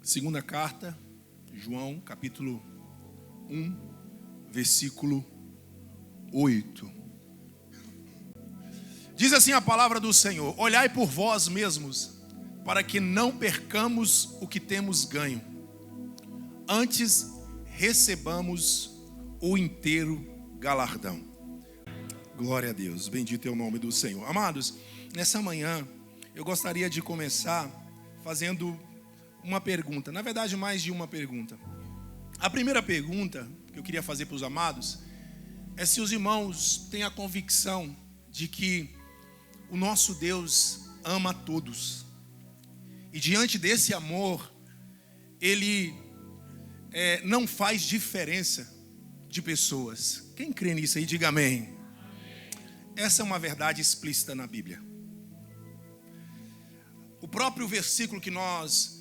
Segunda carta, João, capítulo 1, versículo 8. Diz assim a palavra do Senhor: olhai por vós mesmos, para que não percamos o que temos ganho. Antes recebamos o inteiro galardão. Glória a Deus, bendito é o nome do Senhor. Amados, nessa manhã eu gostaria de começar fazendo uma pergunta, na verdade mais de uma pergunta. A primeira pergunta que eu queria fazer para os amados é se os irmãos têm a convicção de que o nosso Deus ama a todos. E diante desse amor, Ele não faz diferença de pessoas. Quem crê nisso aí, diga amém. Essa é uma verdade explícita na Bíblia. O próprio versículo que nós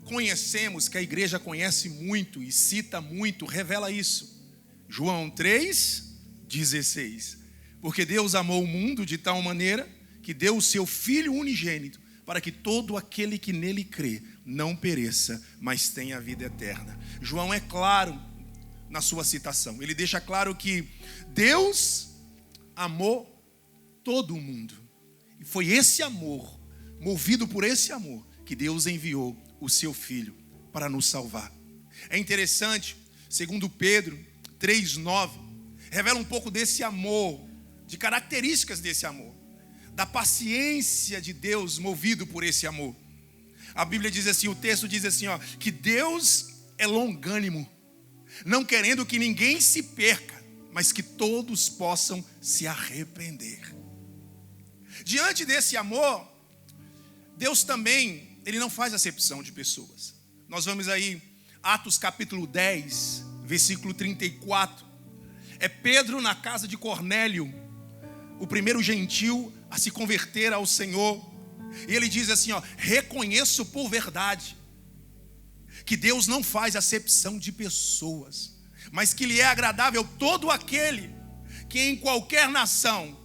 conhecemos, que a igreja conhece muito e cita muito, revela isso. João 3,16. Porque Deus amou o mundo de tal maneira que deu o seu Filho unigênito, para que todo aquele que nele crê não pereça, mas tenha a vida eterna. João é claro na sua citação. Ele deixa claro que Deus amou todo o mundo. E foi esse amor, movido por esse amor, que Deus enviou o seu Filho para nos salvar. É interessante, segundo Pedro 3,9, revela um pouco desse amor, de características desse amor, da paciência de Deus movido por esse amor. A Bíblia diz assim, o texto diz assim, que Deus é longânimo, não querendo que ninguém se perca, mas que todos possam se arrepender. Diante desse amor, Deus também, Ele não faz acepção de pessoas. Nós vamos aí, Atos capítulo 10, versículo 34. É Pedro na casa de Cornélio, o primeiro gentil a se converter ao Senhor. E ele diz assim, reconheço por verdade que Deus não faz acepção de pessoas, mas que lhe é agradável todo aquele que em qualquer nação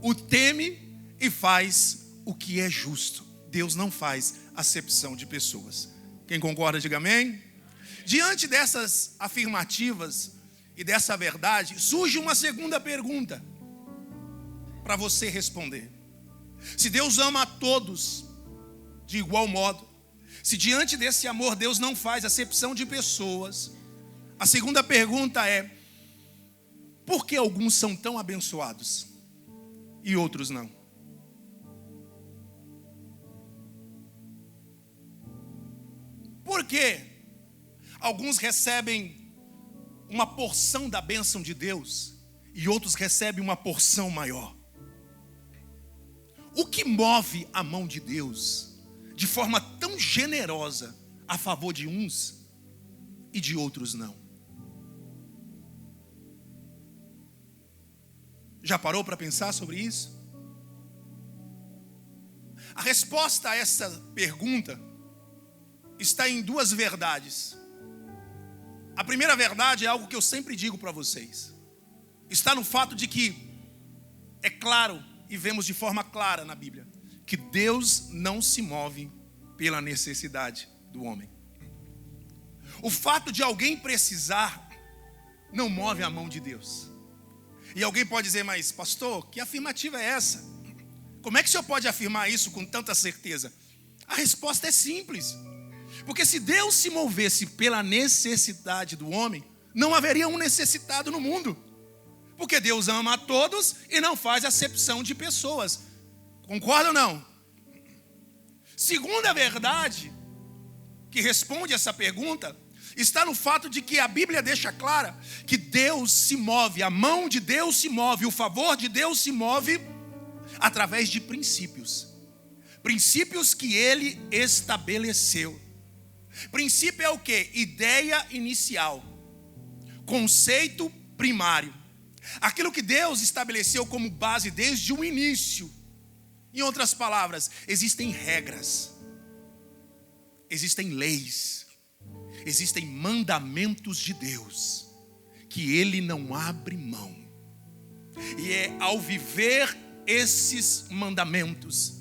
o teme e faz o que é justo. Deus não faz acepção de pessoas. Quem concorda, diga amém. Diante dessas afirmativas e dessa verdade, surge uma segunda pergunta para você responder. Se Deus ama a todos de igual modo, se diante desse amor Deus não faz acepção de pessoas, a segunda pergunta é: por que alguns são tão abençoados e outros não? Por que alguns recebem uma porção da bênção de Deus e outros recebem uma porção maior? O que move a mão de Deus de forma tão generosa a favor de uns e de outros não? Já parou para pensar sobre isso? A resposta a essa pergunta está em duas verdades. A primeira verdade é algo que eu sempre digo para vocês. Está no fato de que é claro, e vemos de forma clara na Bíblia, que Deus não se move pela necessidade do homem. O fato de alguém precisar não move a mão de Deus. E alguém pode dizer, mas pastor, que afirmativa é essa? Como é que o senhor pode afirmar isso com tanta certeza? A resposta é simples. Porque se Deus se movesse pela necessidade do homem, não haveria um necessitado no mundo. Porque Deus ama a todos e não faz acepção de pessoas. Concorda ou não? Segunda verdade que responde essa pergunta está no fato de que a Bíblia deixa clara que Deus se move, a mão de Deus se move, o favor de Deus se move através de princípios. Princípios que Ele estabeleceu. Princípio é o quê? Ideia inicial, conceito primário, aquilo que Deus estabeleceu como base desde o início. Em outras palavras, existem regras, existem leis, existem mandamentos de Deus que Ele não abre mão. E é ao viver esses mandamentos,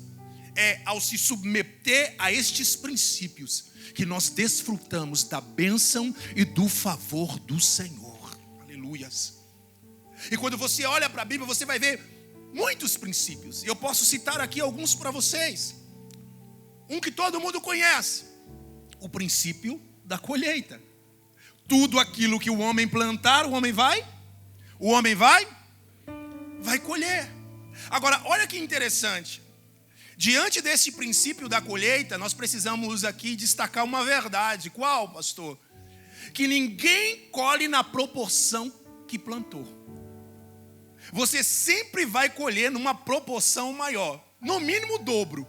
É ao se submeter a estes princípios que nós desfrutamos da bênção e do favor do Senhor. Aleluias. E quando você olha para a Bíblia, você vai ver muitos princípios. Eu posso citar aqui alguns para vocês. Um que todo mundo conhece: o princípio da colheita. Tudo aquilo que o homem plantar, o homem vai colher. Agora, olha que interessante. Diante desse princípio da colheita, nós precisamos aqui destacar uma verdade. Qual, pastor? Que ninguém colhe na proporção que plantou. Você sempre vai colher numa proporção maior, no mínimo o dobro,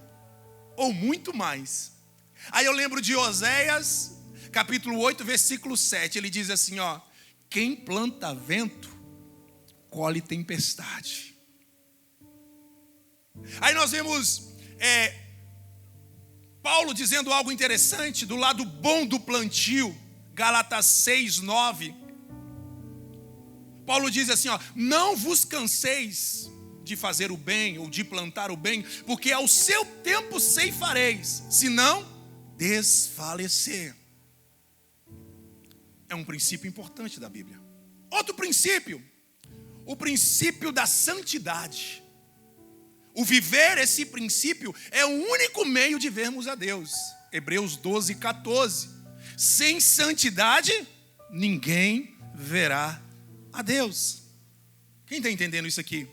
ou muito mais. Aí eu lembro de Oséias, capítulo 8, versículo 7. Ele diz assim, quem planta vento, colhe tempestade. Aí nós vemos Paulo dizendo algo interessante do lado bom do plantio. Gálatas 6, 9. Paulo diz assim, não vos canseis de fazer o bem ou de plantar o bem, porque ao seu tempo ceifareis, se não desfalecer. É um princípio importante da Bíblia. Outro princípio, o princípio da santidade. O viver esse princípio é o único meio de vermos a Deus. Hebreus 12, 14. Sem santidade, ninguém verá a Deus. Quem está entendendo isso aqui?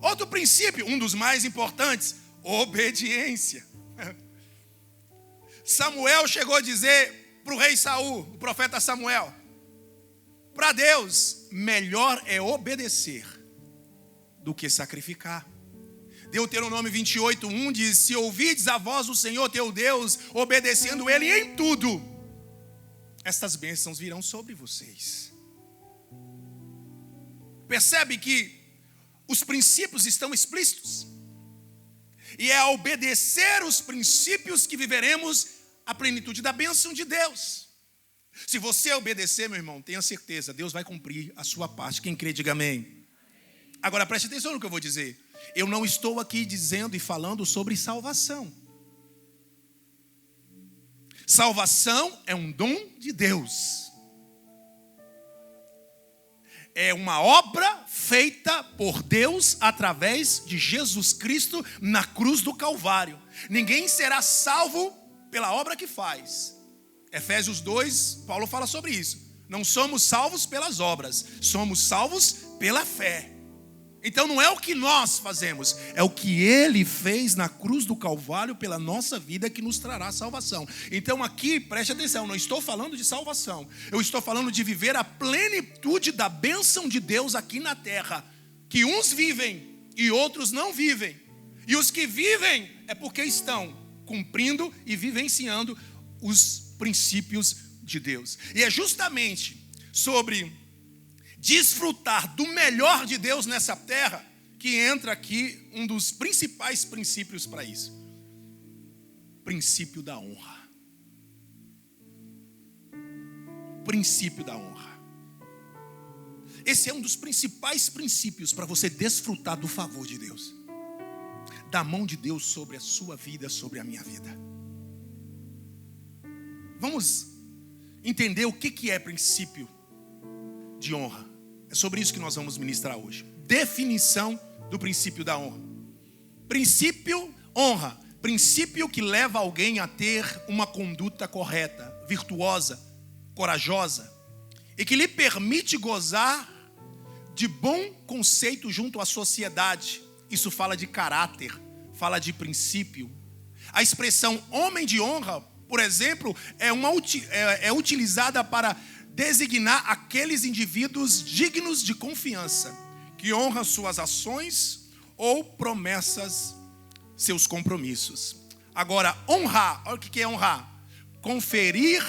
Outro princípio, um dos mais importantes, obediência. Samuel chegou a dizer para o rei Saul, o profeta Samuel, para Deus, melhor é obedecer do que sacrificar. Deuteronômio 28, 1 diz, se ouvides a voz do Senhor teu Deus, obedecendo Ele em tudo, estas bênçãos virão sobre vocês. Percebe que os princípios estão explícitos. E é a obedecer os princípios que viveremos a plenitude da bênção de Deus. Se você obedecer, meu irmão, tenha certeza, Deus vai cumprir a sua parte. Quem crê, diga amém. Agora preste atenção no que eu vou dizer. Eu não estou aqui dizendo e falando sobre salvação. Salvação é um dom de Deus. É uma obra feita por Deus através de Jesus Cristo na cruz do Calvário. Ninguém será salvo pela obra que faz. Efésios 2, Paulo fala sobre isso. Não somos salvos pelas obras, somos salvos pela fé. Então não é o que nós fazemos, é o que Ele fez na cruz do Calvário pela nossa vida que nos trará salvação. Então aqui, preste atenção, não estou falando de salvação, eu estou falando de viver a plenitude da bênção de Deus aqui na terra, que uns vivem e outros não vivem. E os que vivem é porque estão cumprindo e vivenciando os princípios de Deus. E é justamente sobre desfrutar do melhor de Deus nessa terra que entra aqui um dos principais princípios para isso. Princípio da honra. Princípio da honra. Esse é um dos principais princípios para você desfrutar do favor de Deus, da mão de Deus sobre a sua vida, sobre a minha vida. Vamos entender o que é princípio de honra. É sobre isso que nós vamos ministrar hoje. Definição do princípio da honra. Princípio, honra. Princípio que leva alguém a ter uma conduta correta, virtuosa, corajosa, e que lhe permite gozar de bom conceito junto à sociedade. Isso fala de caráter, fala de princípio. A expressão homem de honra, por exemplo, é utilizada para designar aqueles indivíduos dignos de confiança, que honram suas ações ou promessas, seus compromissos. Agora, honrar, olha o que é honrar: conferir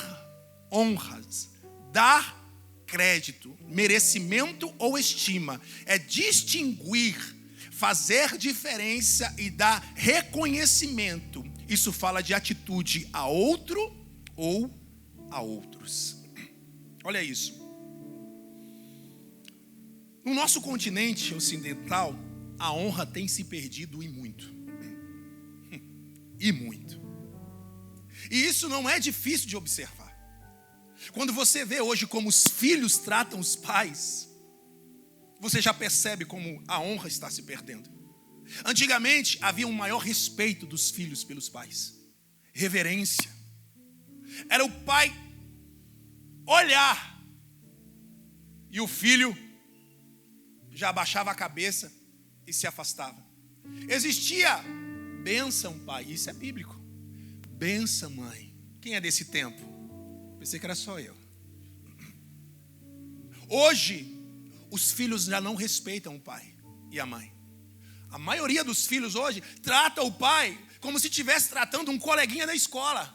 honras, dar crédito, merecimento ou estima, é distinguir, fazer diferença e dar reconhecimento. Isso fala de atitude a outro ou a outros. Olha isso. No nosso continente ocidental, a honra tem se perdido e muito. E muito. E isso não é difícil de observar. Quando você vê hoje como os filhos tratam os pais, você já percebe como a honra está se perdendo. Antigamente havia um maior respeito dos filhos pelos pais. Reverência. Era o pai olhar e o filho já abaixava a cabeça e se afastava. Existia bênção, pai, isso é bíblico. Bênção, mãe. Quem é desse tempo? Pensei que era só eu. Hoje, os filhos já não respeitam o pai e a mãe. A maioria dos filhos hoje trata o pai como se estivesse tratando um coleguinha da escola.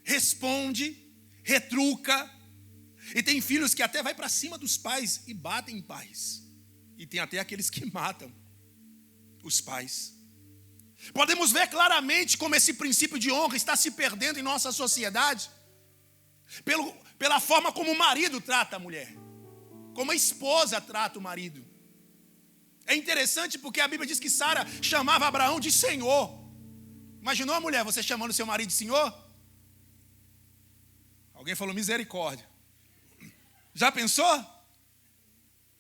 Responde, retruca. E tem filhos que até vai para cima dos pais e batem em pais. E tem até aqueles que matam os pais. Podemos ver claramente como esse princípio de honra está se perdendo em nossa sociedade. Pela forma como o marido trata a mulher. Como a esposa trata o marido. É interessante porque a Bíblia diz que Sara chamava Abraão de Senhor. Imaginou a mulher, você chamando seu marido de Senhor? Alguém falou misericórdia. Já pensou?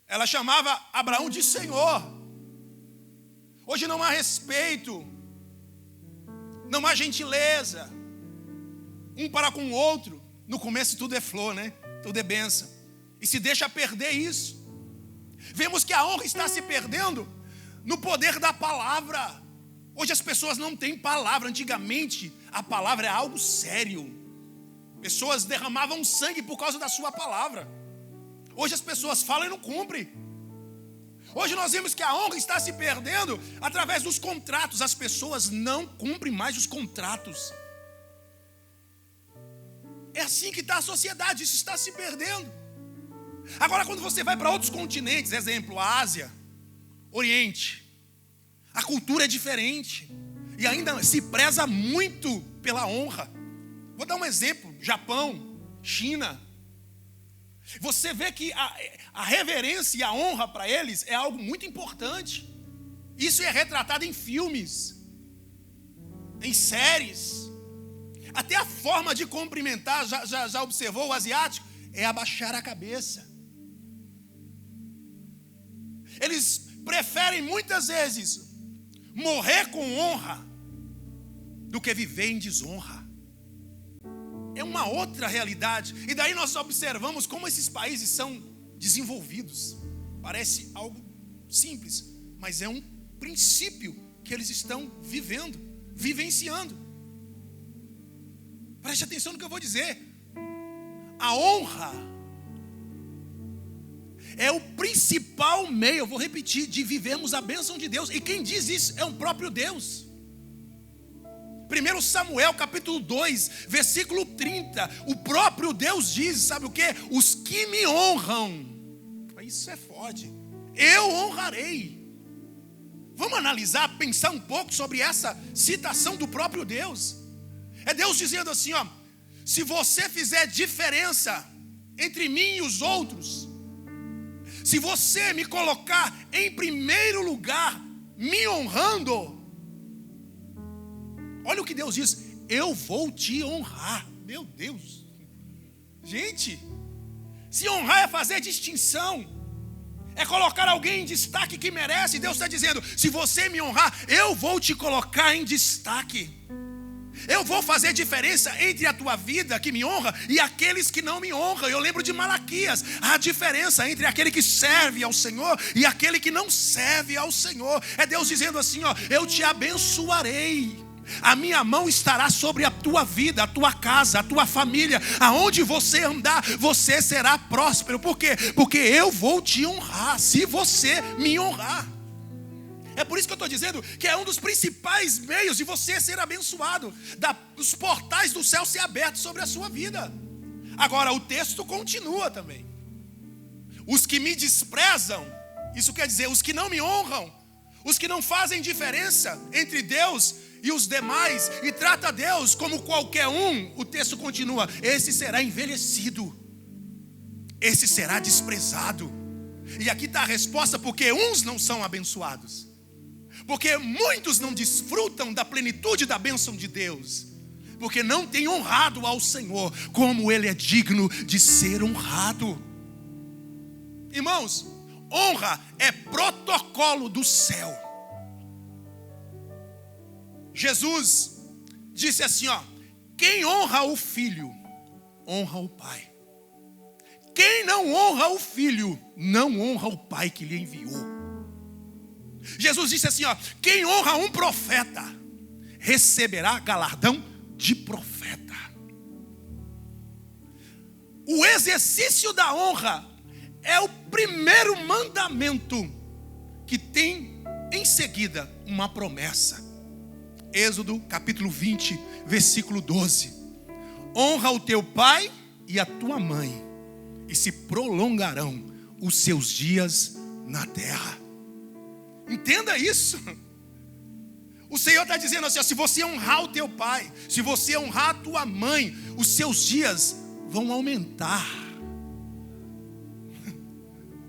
Ela chamava Abraão de Senhor. Hoje não há respeito, não há gentileza, um para com o outro. No começo tudo é flor, né? Tudo é bênção. E se deixa perder isso. Vemos que a honra está se perdendo no poder da palavra. Hoje as pessoas não têm palavra. Antigamente a palavra é algo sério. Pessoas derramavam sangue por causa da sua palavra. Hoje as pessoas falam e não cumprem. Hoje nós vemos que a honra está se perdendo através dos contratos. As pessoas não cumprem mais os contratos. É assim que está a sociedade, isso está se perdendo. Agora quando você vai para outros continentes, exemplo, a Ásia, Oriente, a cultura é diferente. E ainda se preza muito pela honra. Vou dar um exemplo, Japão, China. Você vê que a reverência e a honra para eles é algo muito importante. Isso é retratado em filmes, em séries. Até a forma de cumprimentar, já observou o asiático? É abaixar a cabeça. Eles preferem muitas vezes morrer com honra do que viver em desonra. É uma outra realidade. E daí nós observamos como esses países são desenvolvidos. Parece algo simples, mas é um princípio que eles estão vivendo, vivenciando. Preste atenção no que eu vou dizer. A honra é o principal meio, eu vou repetir, de vivermos a bênção de Deus. E quem diz isso é o próprio Deus. 1 Samuel capítulo 2, versículo 30, o próprio Deus diz, sabe o que? Os que me honram, isso é forte, eu honrarei. Vamos analisar, pensar um pouco sobre essa citação do próprio Deus. É Deus dizendo assim, ó, se você fizer diferença entre mim e os outros, se você me colocar em primeiro lugar, me honrando, olha o que Deus diz, eu vou te honrar. Meu Deus. Gente, se honrar é fazer distinção, é colocar alguém em destaque que merece. Deus está dizendo, se você me honrar, eu vou te colocar em destaque. Eu vou fazer diferença entre a tua vida que me honra e aqueles que não me honram. Eu lembro de Malaquias, a diferença entre aquele que serve ao Senhor e aquele que não serve ao Senhor. É Deus dizendo assim, ó, eu te abençoarei. A minha mão estará sobre a tua vida, a tua casa, a tua família. Aonde você andar, você será próspero. Por quê? Porque eu vou te honrar, se você me honrar. É por isso que eu estou dizendo que é um dos principais meios de você ser abençoado, dos portais do céu ser abertos sobre a sua vida. Agora o texto continua também. Os que me desprezam, isso quer dizer os que não me honram, os que não fazem diferença entre Deus e os demais, e trata Deus como qualquer um, o texto continua, esse será envelhecido, esse será desprezado. E aqui está a resposta, porque uns não são abençoados, Porque muitos não desfrutam da plenitude da bênção de Deus, porque não têm honrado ao Senhor como Ele é digno de ser honrado. Irmãos, honra é protocolo do céu. Jesus disse assim, quem honra o filho, honra o pai. Quem não honra o filho, não honra o pai que lhe enviou. Jesus disse assim, quem honra um profeta, receberá galardão de profeta. O exercício da honra é o primeiro mandamento que tem em seguida uma promessa. Êxodo capítulo 20, versículo 12. Honra o teu pai e a tua mãe, e se prolongarão os seus dias na terra. Entenda isso. O Senhor está dizendo assim, se você honrar o teu pai, se você honrar a tua mãe, os seus dias vão aumentar.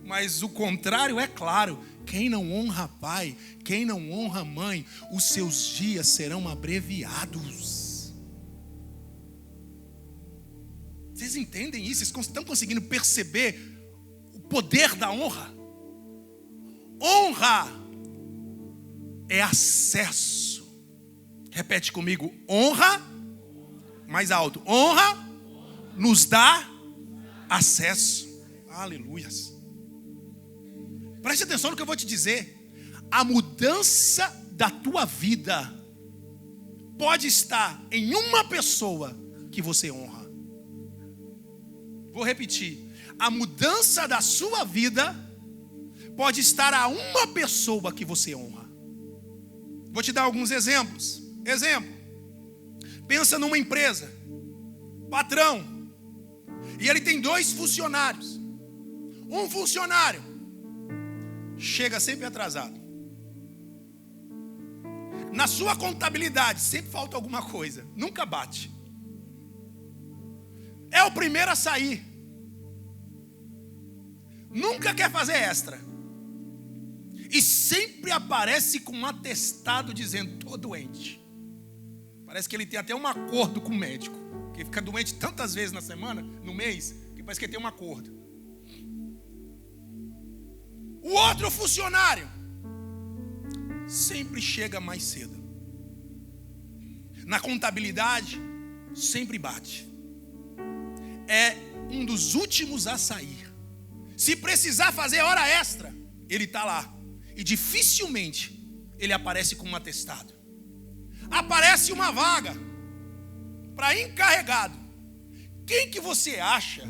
Mas o contrário é claro, quem não honra pai, quem não honra mãe, os seus dias serão abreviados. Vocês entendem isso? Vocês estão conseguindo perceber o poder da honra? Honra é acesso. Repete comigo, honra, mais alto, honra nos dá acesso. Aleluias. Preste atenção no que eu vou te dizer. A mudança da tua vida pode estar em uma pessoa que você honra. Vou repetir. A mudança da sua vida pode estar a uma pessoa que você honra. Vou te dar alguns exemplos. Exemplo. Pensa numa empresa. Patrão. E ele tem 2 funcionários. Um funcionário chega sempre atrasado. Na sua contabilidade sempre falta alguma coisa, nunca bate. É o primeiro a sair. Nunca quer fazer extra. E sempre aparece com um atestado dizendo, estou doente. Parece que ele tem até um acordo com o médico, que fica doente tantas vezes na semana, no mês, que parece que ele tem um acordo. O outro funcionário sempre chega mais cedo. Na contabilidade, sempre bate. É um dos últimos a sair. Se precisar fazer hora extra, ele está lá. E dificilmente ele aparece com um atestado. Aparece uma vaga para encarregado. Quem que você acha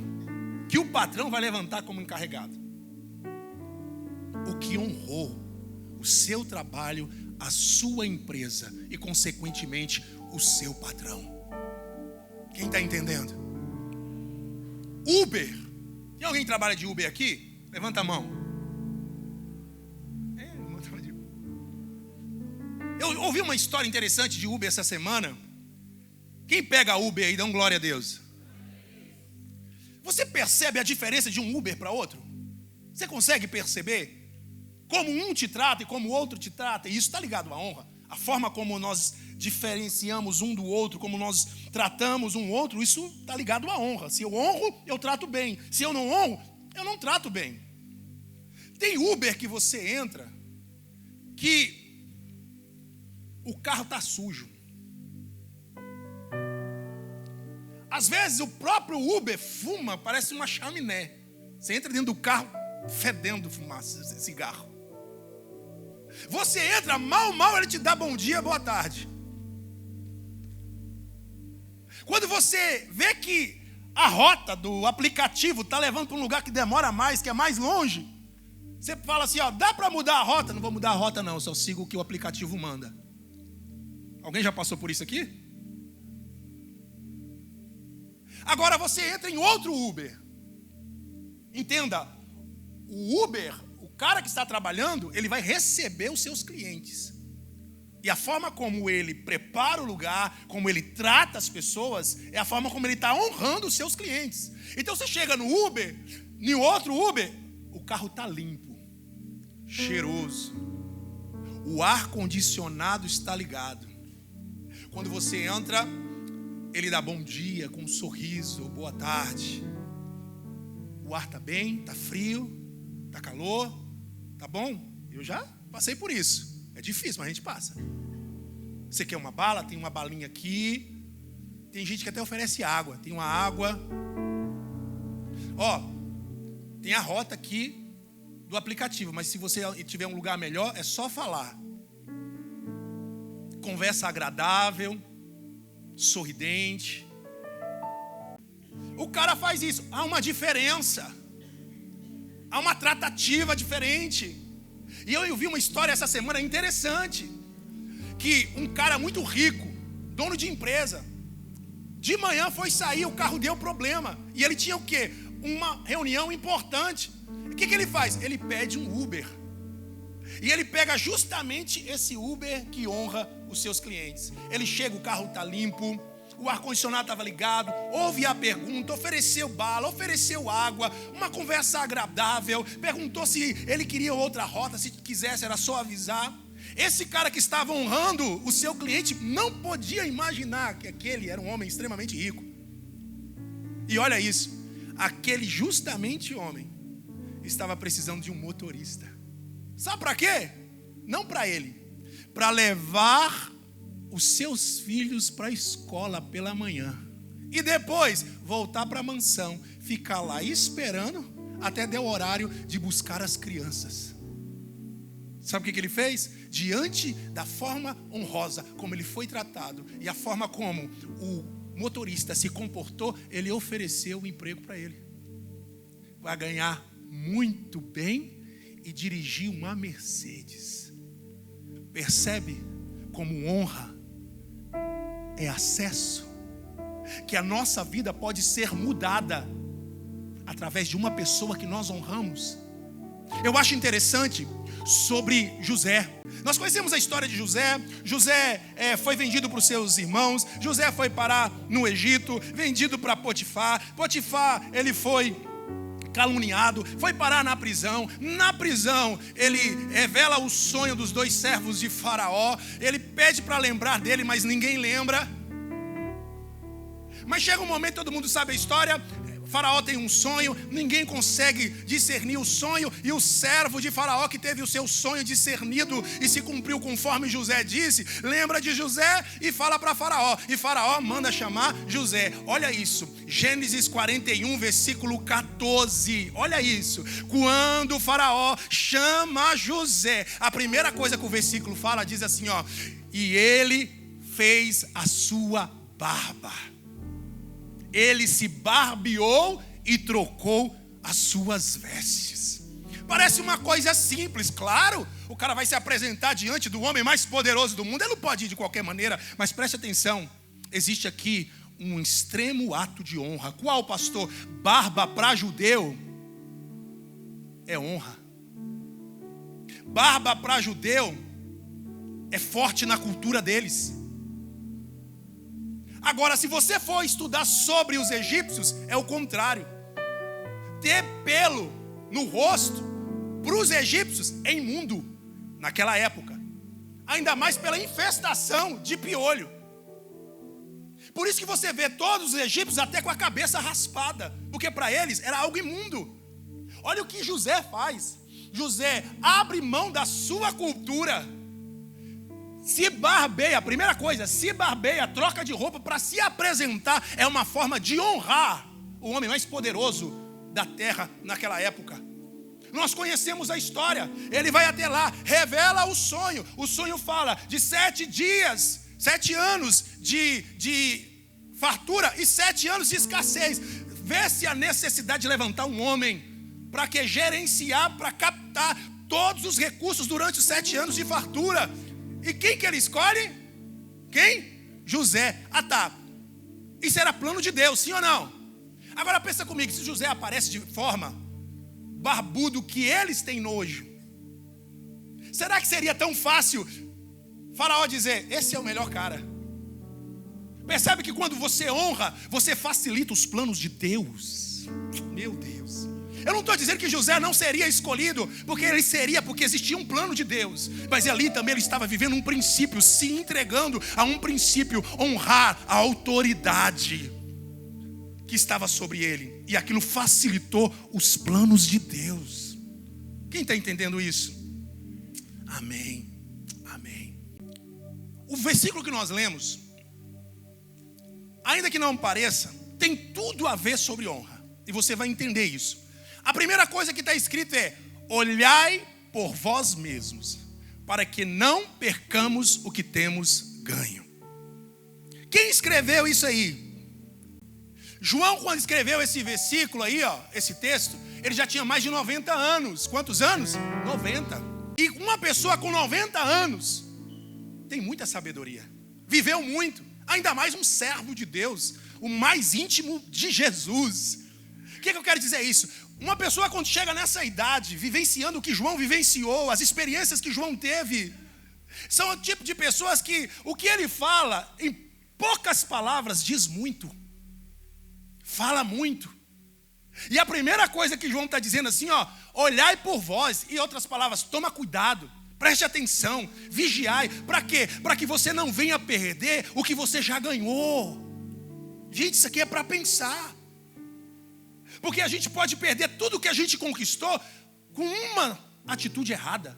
que o patrão vai levantar como encarregado? O que honrou o seu trabalho, a sua empresa e, consequentemente, o seu patrão. Quem está entendendo? Uber. Tem alguém que trabalha de Uber aqui? Levanta a mão. Eu ouvi uma história interessante de Uber essa semana. Quem pega Uber aí, dá um glória a Deus. Você percebe a diferença de um Uber para outro? Você consegue perceber como um te trata e como o outro te trata? E isso está ligado à honra. A forma como nós diferenciamos um do outro, como nós tratamos um outro, isso está ligado à honra. Se eu honro, eu trato bem. Se eu não honro, eu não trato bem. Tem Uber que você entra, que o carro está sujo. Às vezes o próprio Uber fuma, parece uma chaminé. Você entra dentro do carro fedendo fumaça, cigarro. Você entra, mal ele te dá bom dia, boa tarde. Quando você vê que a rota do aplicativo está levando para um lugar que demora mais, que é mais longe, você fala assim, dá para mudar a rota? Não vou mudar a rota não, só sigo o que o aplicativo manda. Alguém já passou por isso aqui? Agora você entra em outro Uber. Entenda, o Uber, o cara que está trabalhando, ele vai receber os seus clientes. E a forma como ele prepara o lugar, como ele trata as pessoas, é a forma como ele está honrando os seus clientes. Então você chega no Uber, em outro Uber, o carro está limpo, cheiroso. O o ar-condicionado está ligado. Quando você entra, ele dá bom dia, com um sorriso, boa tarde. O ar está bem, está frio, está calor, tá bom? Eu já passei por isso. É difícil, mas a gente passa. Você quer uma bala? Tem uma balinha aqui. Tem gente que até oferece água. Tem uma água. Ó, tem a rota aqui do aplicativo, mas se você tiver um lugar melhor, é só falar. Conversa agradável, sorridente. O cara faz isso. Há uma diferença. Há uma tratativa diferente. E eu vi uma história essa semana interessante. Que um cara muito rico, dono de empresa, de manhã foi sair, o carro deu problema. E ele tinha o quê? Uma reunião importante. O que ele faz? Ele pede um Uber. E ele pega justamente esse Uber que honra os seus clientes. Ele chega, o carro está limpo, o ar-condicionado estava ligado, ouve a pergunta, ofereceu bala, ofereceu água, uma conversa agradável, perguntou se ele queria outra rota, se quisesse era só avisar. Esse cara que estava honrando o seu cliente não podia imaginar que aquele era um homem extremamente rico. E olha isso, aquele justamente homem estava precisando de um motorista. Sabe para quê? Não para ele, para levar os seus filhos para a escola pela manhã e depois voltar para a mansão, ficar lá esperando até der o horário de buscar as crianças. Sabe o que ele fez? Diante da forma honrosa como ele foi tratado e a forma como o motorista se comportou, ele ofereceu o emprego para ele. Vai ganhar muito bem e dirigir uma Mercedes. Percebe como honra é acesso? Que a nossa vida pode ser mudada através de uma pessoa que nós honramos. Eu acho interessante sobre José. Nós conhecemos a história de José. José foi vendido para os seus irmãos. José foi parar no Egito, vendido para Potifar. Potifar, ele foi caluniado, foi parar na prisão. Na prisão, ele revela o sonho dos 2 servos de Faraó. Ele pede para lembrar dele, mas ninguém lembra. Mas chega um momento, todo mundo sabe a história. Faraó tem um sonho, ninguém consegue discernir o sonho, e o servo de Faraó que teve o seu sonho discernido e se cumpriu conforme José disse, lembra de José e fala para Faraó, e Faraó manda chamar José. Olha isso, Gênesis 41, versículo 14, olha isso. Quando Faraó chama José, a primeira coisa que o versículo fala, diz assim, ó, e ele fez a sua barba. Ele se barbeou e trocou as suas vestes. Parece uma coisa simples, claro. O cara vai se apresentar diante do homem mais poderoso do mundo. Ele não pode ir de qualquer maneira, mas preste atenção. Existe aqui um extremo ato de honra. Qual, pastor? Barba para judeu é honra. Barba para judeu é forte na cultura deles. Agora, se você for estudar sobre os egípcios, é o contrário. Ter pelo no rosto, para os egípcios, é imundo naquela época. Ainda mais pela infestação de piolho. Por isso que você vê todos os egípcios até com a cabeça raspada, porque para eles era algo imundo. Olha o que José faz. José abre mão da sua cultura, se barbeia, a primeira coisa, se barbeia, troca de roupa para se apresentar. É uma forma de honrar o homem mais poderoso da terra naquela época. Nós conhecemos a história. Ele vai até lá, revela o sonho. O sonho fala de 7 dias, 7 anos de fartura e 7 anos de escassez. Vê-se a necessidade de levantar um homem para que gerenciar, para captar todos os recursos durante os 7 anos de fartura. E quem que ele escolhe? Quem? José. Ah, tá. Isso era plano de Deus, sim ou não? Agora pensa comigo, se José aparece de forma barbudo que eles têm nojo, será que seria tão fácil Faraó dizer, esse é o melhor cara? Percebe que quando você honra, você facilita os planos de Deus. Meu Deus. Eu não estou dizendo que José não seria escolhido, porque ele seria, porque existia um plano de Deus. Mas ali também ele estava vivendo um princípio, se entregando a um princípio, honrar a autoridade que estava sobre ele. E aquilo facilitou os planos de Deus. Quem está entendendo isso? Amém, amém. O versículo que nós lemos, ainda que não pareça, tem tudo a ver sobre honra. E você vai entender isso. A primeira coisa que está escrito é: olhai por vós mesmos, para que não percamos o que temos ganho. Quem escreveu isso aí? João, quando escreveu esse versículo aí, esse texto, ele já tinha mais de 90 anos. Quantos anos? 90. E uma pessoa com 90 anos tem muita sabedoria, viveu muito, ainda mais um servo de Deus, o mais íntimo de Jesus. O que eu quero dizer isso? Uma pessoa quando chega nessa idade, vivenciando o que João vivenciou, as experiências que João teve, são o tipo de pessoas que o que ele fala, em poucas palavras, diz muito, fala muito. E a primeira coisa que João está dizendo assim, olhai por vós, em outras palavras, toma cuidado, preste atenção, vigiai. Para quê? Para que você não venha perder o que você já ganhou. Gente, isso aqui é para pensar. Porque a gente pode perder tudo que a gente conquistou com uma atitude errada,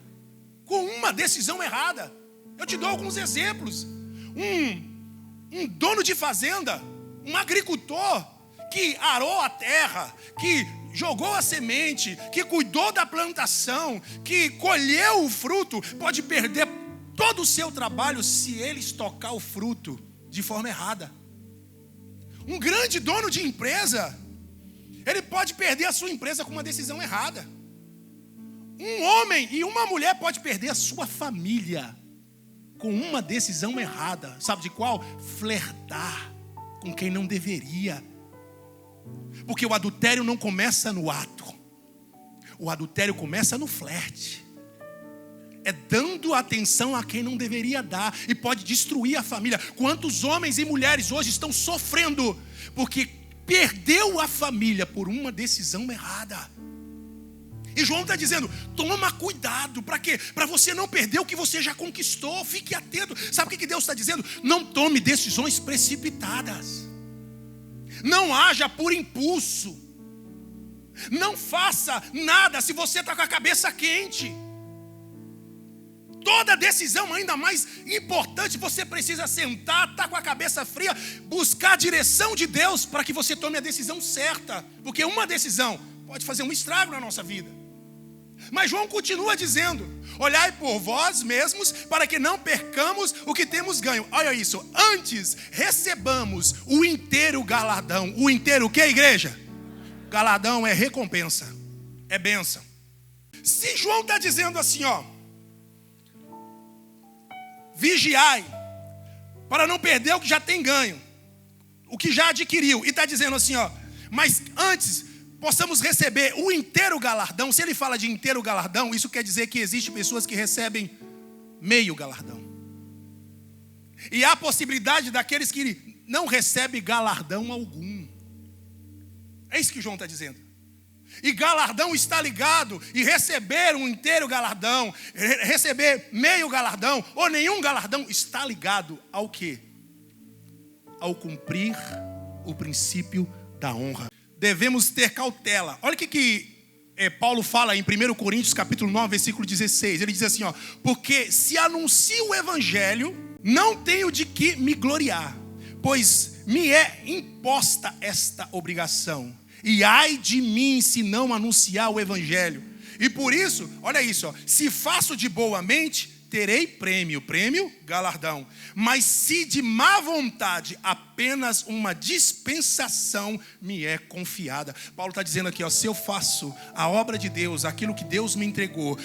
com uma decisão errada. Eu te dou alguns exemplos. Um dono de fazenda, um agricultor que arou a terra, que jogou a semente, que cuidou da plantação, que colheu o fruto, pode perder todo o seu trabalho se ele estocar o fruto de forma errada. Um grande dono de empresa, ele pode perder a sua empresa com uma decisão errada. Um homem e uma mulher pode perder a sua família com uma decisão errada. Sabe de qual? Flertar com quem não deveria. Porque o adultério não começa no ato, o adultério começa no flerte. É dando atenção a quem não deveria dar, e pode destruir a família. Quantos homens e mulheres hoje estão sofrendo porque perdeu a família por uma decisão errada? E João está dizendo, toma cuidado. Para quê? Para você não perder o que você já conquistou. Fique atento. Sabe o que Deus está dizendo? Não tome decisões precipitadas. Não haja por impulso. Não faça nada se você está com a cabeça quente. Toda decisão, ainda mais importante, você precisa sentar, estar com a cabeça fria, buscar a direção de Deus para que você tome a decisão certa. Porque uma decisão pode fazer um estrago na nossa vida. Mas João continua dizendo, olhai por vós mesmos para que não percamos o que temos ganho. Olha isso, antes recebamos o inteiro galardão. O inteiro o que, igreja? Galardão é recompensa, é bênção. Se João está dizendo assim, vigiai para não perder o que já tem ganho, o que já adquiriu. E está dizendo assim, mas antes possamos receber o inteiro galardão. Se ele fala de inteiro galardão, isso quer dizer que existem pessoas que recebem meio galardão. E há a possibilidade daqueles que não recebem galardão algum. É isso que João está dizendo. E galardão está ligado, e receber um inteiro galardão, receber meio galardão, ou nenhum galardão, está ligado ao quê? Ao cumprir o princípio da honra. Devemos ter cautela. Olha o que Paulo fala em 1 Coríntios capítulo 9, versículo 16. Ele diz assim, porque se anuncio o evangelho, não tenho de que me gloriar, pois me é imposta esta obrigação. E ai de mim se não anunciar o evangelho. E por isso, olha isso, se faço de boa mente, terei prêmio, galardão. Mas se de má vontade, apenas uma dispensação me é confiada. Paulo está dizendo aqui, se eu faço a obra de Deus, aquilo que Deus me entregou,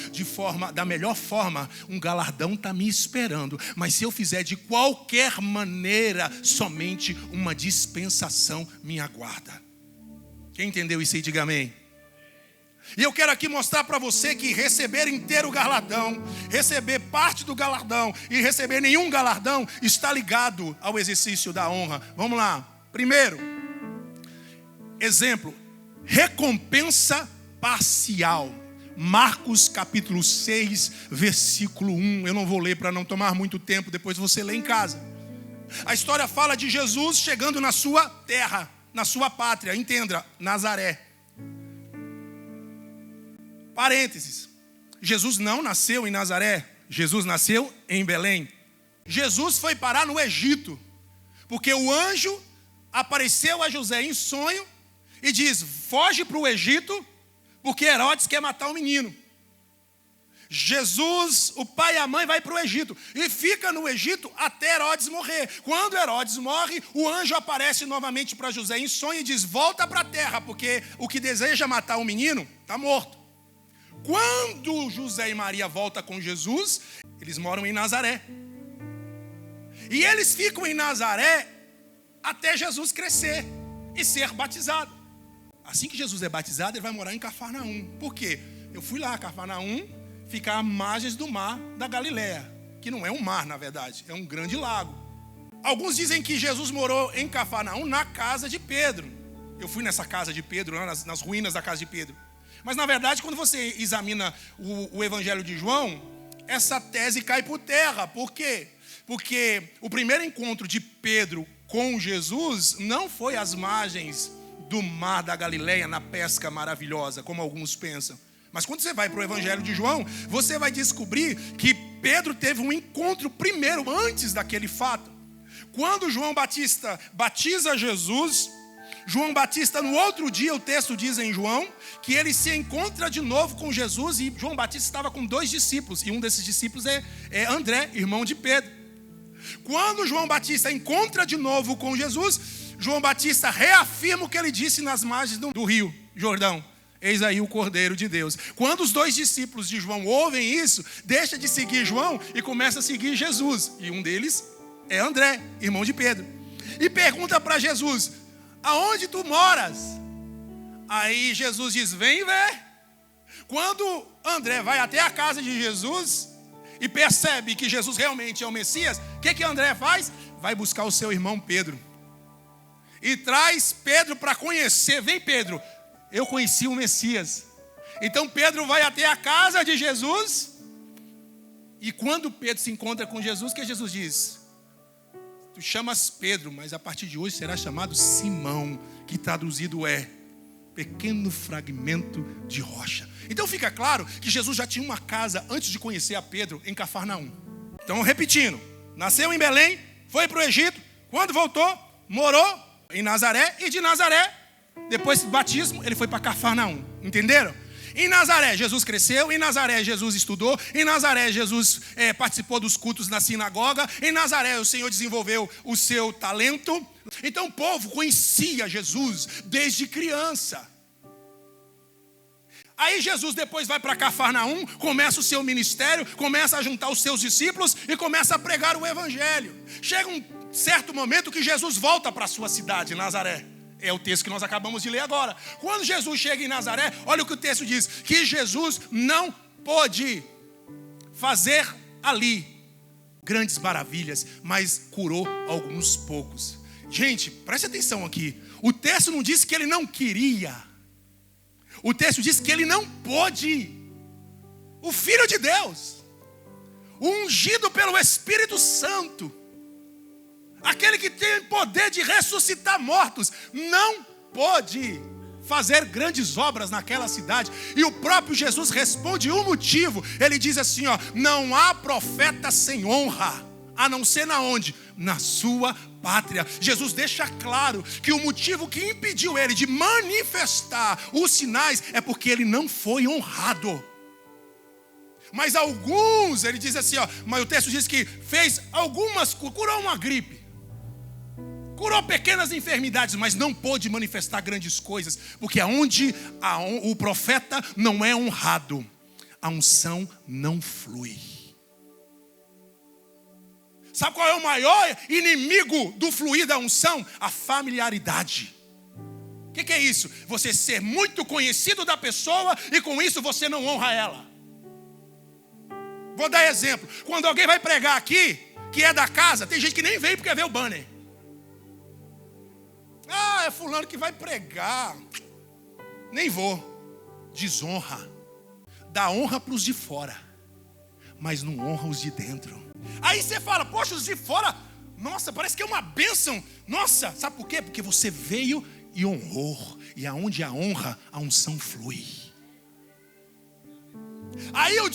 da melhor forma, um galardão está me esperando. Mas se eu fizer de qualquer maneira, somente uma dispensação me aguarda. Quem entendeu isso aí, diga amém. E eu quero aqui mostrar para você que receber inteiro galardão, receber parte do galardão e receber nenhum galardão está ligado ao exercício da honra. Vamos lá. Primeiro, exemplo, recompensa parcial. Marcos capítulo 6, versículo 1. Eu não vou ler para não tomar muito tempo, depois você lê em casa. A história fala de Jesus chegando na sua terra, na sua pátria, entenda, Nazaré. Parênteses, Jesus não nasceu em Nazaré, Jesus nasceu em Belém. Jesus foi parar no Egito, porque o anjo apareceu a José em sonho e diz: foge para o Egito, porque Herodes quer matar o menino. Jesus, o pai e a mãe, vai para o Egito e fica no Egito até Herodes morrer. Quando Herodes morre, o anjo aparece novamente para José em sonho e diz: volta para a terra, porque o que deseja matar o menino está morto. Quando José e Maria voltam com Jesus, eles moram em Nazaré. E eles ficam em Nazaré até Jesus crescer e ser batizado. Assim que Jesus é batizado, ele vai morar em Cafarnaum. Por quê? Eu fui lá, Cafarnaum fica à margem do mar da Galileia, que não é um mar, na verdade, é um grande lago. Alguns dizem que Jesus morou em Cafarnaum na casa de Pedro. Eu fui nessa casa de Pedro, nas ruínas da casa de Pedro. Mas, na verdade, quando você examina o Evangelho de João, essa tese cai por terra. Por quê? Porque o primeiro encontro de Pedro com Jesus não foi às margens do mar da Galileia, na pesca maravilhosa, como alguns pensam. Mas quando você vai para o Evangelho de João, você vai descobrir que Pedro teve um encontro primeiro, antes daquele fato. Quando João Batista batiza Jesus, João Batista, no outro dia, o texto diz em João, que ele se encontra de novo com Jesus, e João Batista estava com 2 discípulos, e um desses discípulos é André, irmão de Pedro. Quando João Batista encontra de novo com Jesus, João Batista reafirma o que ele disse nas margens do rio Jordão: eis aí o Cordeiro de Deus. Quando os 2 discípulos de João ouvem isso, deixa de seguir João e começa a seguir Jesus. E um deles é André, irmão de Pedro. E pergunta para Jesus: aonde tu moras? Aí Jesus diz: vem ver. Quando André vai até a casa de Jesus e percebe que Jesus realmente é o Messias, o que André faz? Vai buscar o seu irmão Pedro e traz Pedro para conhecer. Vem, Pedro, eu conheci o Messias. Então Pedro vai até a casa de Jesus, e quando Pedro se encontra com Jesus, o que Jesus diz? Tu chamas Pedro, mas a partir de hoje será chamado Simão, que traduzido é pequeno fragmento de rocha. Então fica claro que Jesus já tinha uma casa antes de conhecer a Pedro em Cafarnaum. Então, repetindo, nasceu em Belém, foi para o Egito, quando voltou, morou em Nazaré, e de Nazaré, depois do batismo, ele foi para Cafarnaum. Entenderam? Em Nazaré, Jesus cresceu. Em Nazaré, Jesus estudou. Em Nazaré, Jesus participou dos cultos na sinagoga. Em Nazaré, o Senhor desenvolveu o seu talento. Então, o povo conhecia Jesus desde criança. Aí Jesus depois vai para Cafarnaum, começa o seu ministério, começa a juntar os seus discípulos e começa a pregar o Evangelho. Chega um certo momento que Jesus volta para a sua cidade, Nazaré. É o texto que nós acabamos de ler agora. Quando Jesus chega em Nazaré, olha o que o texto diz: que Jesus não pôde fazer ali grandes maravilhas, mas curou alguns poucos. Gente, preste atenção aqui. O texto não diz que ele não queria. O texto diz que ele não pôde. O Filho de Deus, o ungido pelo Espírito Santo, aquele que tem poder de ressuscitar mortos, não pôde fazer grandes obras naquela cidade. E o próprio Jesus responde o motivo. Ele diz assim, não há profeta sem honra, a não ser na onde? Na sua pátria. Jesus deixa claro que o motivo que impediu ele de manifestar os sinais é porque ele não foi honrado. Mas alguns, ele diz assim, mas o texto diz que fez algumas, curou uma gripe, curou pequenas enfermidades, mas não pôde manifestar grandes coisas, porque aonde o profeta não é honrado, a unção não flui. Sabe qual é o maior inimigo do fluir da unção? A familiaridade. O que é isso? Você ser muito conhecido da pessoa e com isso você não honra ela. Vou dar exemplo. Quando alguém vai pregar aqui, que é da casa, tem gente que nem vem porque vê o banner. É fulano que vai pregar. Nem vou. desonra, dá honra para os de fora, mas não honra os de dentro. Aí você fala, poxa, os de fora, nossa, parece que é uma bênção. Nossa, sabe por quê? Porque você veio e honrou. E aonde a honra, a unção flui. Aí o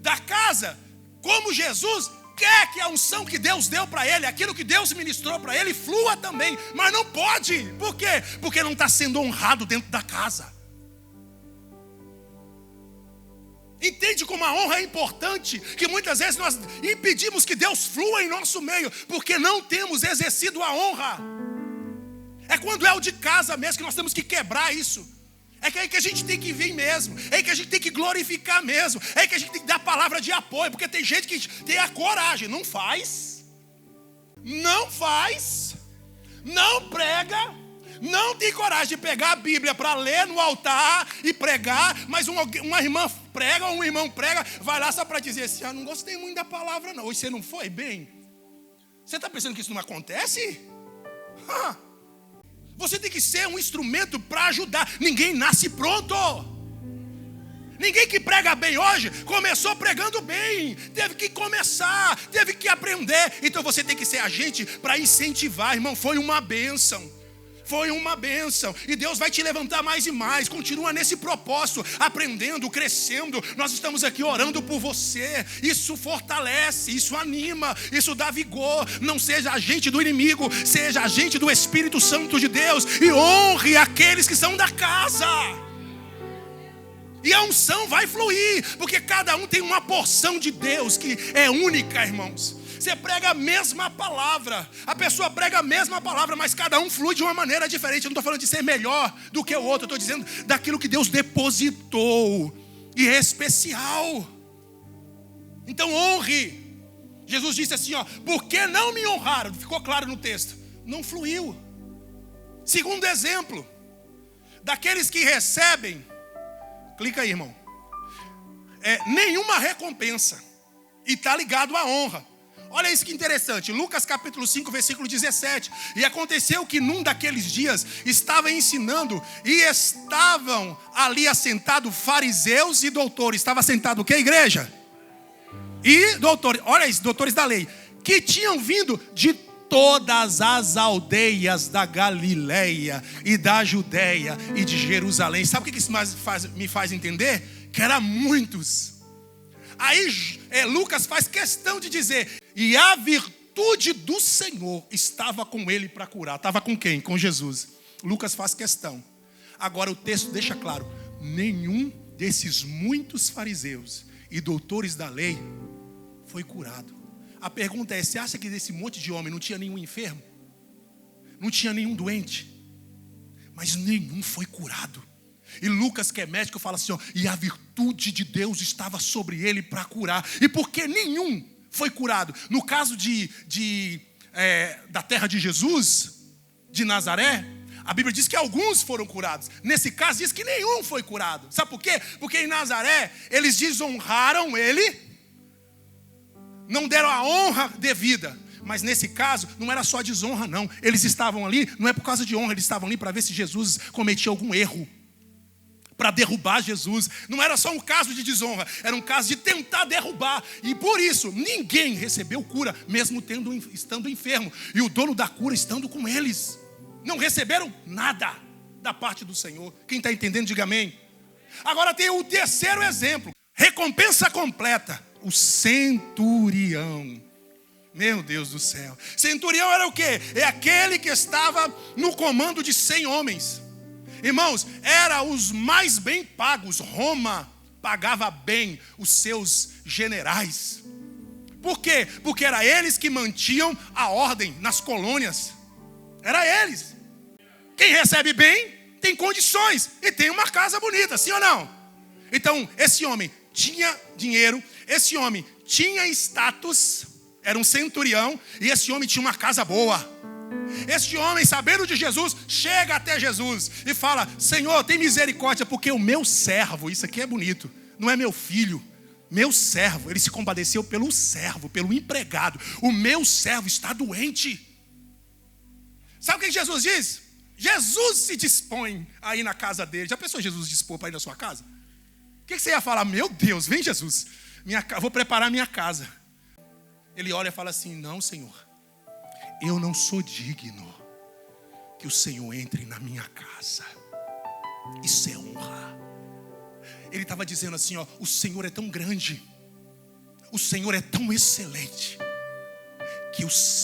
da casa, como Jesus quer que a unção que Deus deu para ele, aquilo que Deus ministrou para ele, flua também. Mas não pode. Por quê? Porque não está sendo honrado dentro da casa. Entende como a honra é importante? Que muitas vezes nós impedimos que Deus flua em nosso meio, porque não temos exercido a honra. É quando é o de casa mesmo que nós temos que quebrar isso. É que aí que a gente tem que vir mesmo. É aí que a gente tem que glorificar mesmo. É aí que a gente tem que dar palavra de apoio. Porque tem gente que tem a coragem. Não faz. Não faz. Não prega. Não tem coragem de pegar a Bíblia para ler no altar e pregar. Mas uma irmã prega ou um irmão prega. Vai lá só para dizer assim, não gostei muito da palavra não. Hoje você não foi bem. Você está pensando que isso não acontece? Você tem que ser um instrumento para ajudar. Ninguém nasce pronto. Ninguém que prega bem hoje começou pregando bem. Teve que começar, teve que aprender. Então você tem que ser agente para incentivar, irmão. Foi uma bênção. Foi uma bênção. E Deus vai te levantar mais e mais. Continua nesse propósito, aprendendo, crescendo. Nós estamos aqui orando por você. Isso fortalece, isso anima, isso dá vigor. Não seja agente do inimigo, seja agente do Espírito Santo de Deus. E honre aqueles que são da casa. E a unção vai fluir, porque cada um tem uma porção de Deus que é única, irmãos. Você prega a mesma palavra, a pessoa prega a mesma palavra, mas cada um flui de uma maneira diferente. Eu não estou falando de ser melhor do que o outro, eu estou dizendo daquilo que Deus depositou, e é especial. Então honre. Jesus disse assim, por que não me honraram? Ficou claro no texto, não fluiu. Segundo exemplo, daqueles que recebem, clica aí, irmão, nenhuma recompensa, e está ligado à honra. Olha isso que interessante, Lucas capítulo 5, versículo 17. E aconteceu que num daqueles dias estava ensinando, e estavam ali assentados fariseus e doutores. Estava sentado o que, igreja? E doutores, olha isso, doutores da lei, que tinham vindo de todas as aldeias da Galileia e da Judeia e de Jerusalém. Sabe o que isso me faz entender? Que eram muitos. Aí Lucas faz questão de dizer, e a virtude do Senhor estava com ele para curar. Estava com quem? Com Jesus. Lucas faz questão. Agora o texto deixa claro, nenhum desses muitos fariseus e doutores da lei foi curado. A pergunta é, você acha que desse monte de homem não tinha nenhum enfermo? Não tinha nenhum doente? Mas nenhum foi curado. E Lucas, que é médico, fala assim, e a virtude de Deus estava sobre ele para curar. E por que nenhum foi curado? No caso da terra de Jesus, de Nazaré, a Bíblia diz que alguns foram curados. Nesse caso diz que nenhum foi curado. Sabe por quê? Porque em Nazaré eles desonraram ele, não deram a honra devida. Mas nesse caso não era só desonra não. Eles estavam ali, não é por causa de honra, eles estavam ali para ver se Jesus cometia algum erro, para derrubar Jesus. Não era só um caso de desonra, era um caso de tentar derrubar. E por isso, ninguém recebeu cura, mesmo estando enfermo. E o dono da cura estando com eles. Não receberam nada da parte do Senhor. Quem está entendendo, diga amém. Agora tem o terceiro exemplo. Recompensa completa. O centurião. Meu Deus do céu. Centurião era o quê? É aquele que estava no comando de 100 homens. Irmãos, eram os mais bem pagos. Roma pagava bem os seus generais. Por quê? Porque era eles que mantinham a ordem nas colônias. Era eles. Quem recebe bem tem condições e tem uma casa bonita, sim ou não? Então, esse homem tinha dinheiro, esse homem tinha status, era um centurião, e esse homem tinha uma casa boa. Este homem, sabendo de Jesus, chega até Jesus e fala, Senhor, tem misericórdia, porque o meu servo, isso aqui é bonito, não é meu filho, meu servo, ele se compadeceu pelo servo, pelo empregado, o meu servo está doente. Sabe o que Jesus diz? Jesus se dispõe a ir na casa dele. Já pensou Jesus dispor para ir na sua casa? O que você ia falar? Meu Deus, vem Jesus, vou preparar minha casa. Ele olha e fala assim: não, Senhor, eu não sou digno que o Senhor entre na minha casa. Isso é honra. Ele estava dizendo assim, ó, o Senhor é tão grande, o Senhor é tão excelente, que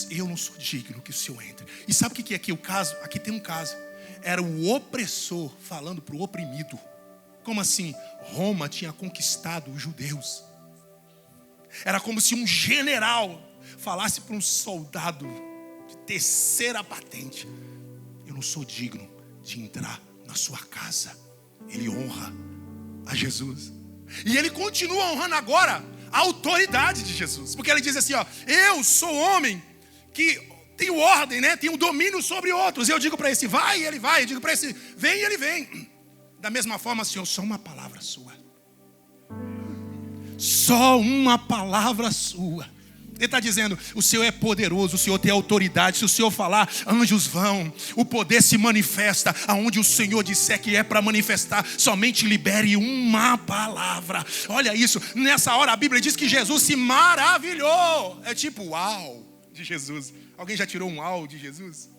eu não sou digno que o Senhor entre. E sabe o que é aqui o caso? Aqui tem um caso. Era o opressor falando para o oprimido. Como assim? Roma tinha conquistado os judeus. Era como se um general falasse para um soldado de terceira patente: eu não sou digno de entrar na sua casa. Ele honra a Jesus. E ele continua honrando agora a autoridade de Jesus. Porque ele diz assim, ó, eu sou homem que tenho ordem, né? Tenho domínio sobre outros. Eu digo para esse, vai, ele vai. Eu digo para esse, vem, ele vem. Da mesma forma, Senhor, só uma palavra sua. Só uma palavra sua. Ele está dizendo, o Senhor é poderoso, o Senhor tem autoridade. Se o Senhor falar, anjos vão. O poder se manifesta aonde o Senhor disser que é para manifestar. Somente libere uma palavra. Olha isso, nessa hora a Bíblia diz que Jesus se maravilhou. É tipo uau de Jesus. Alguém já tirou um uau de Jesus?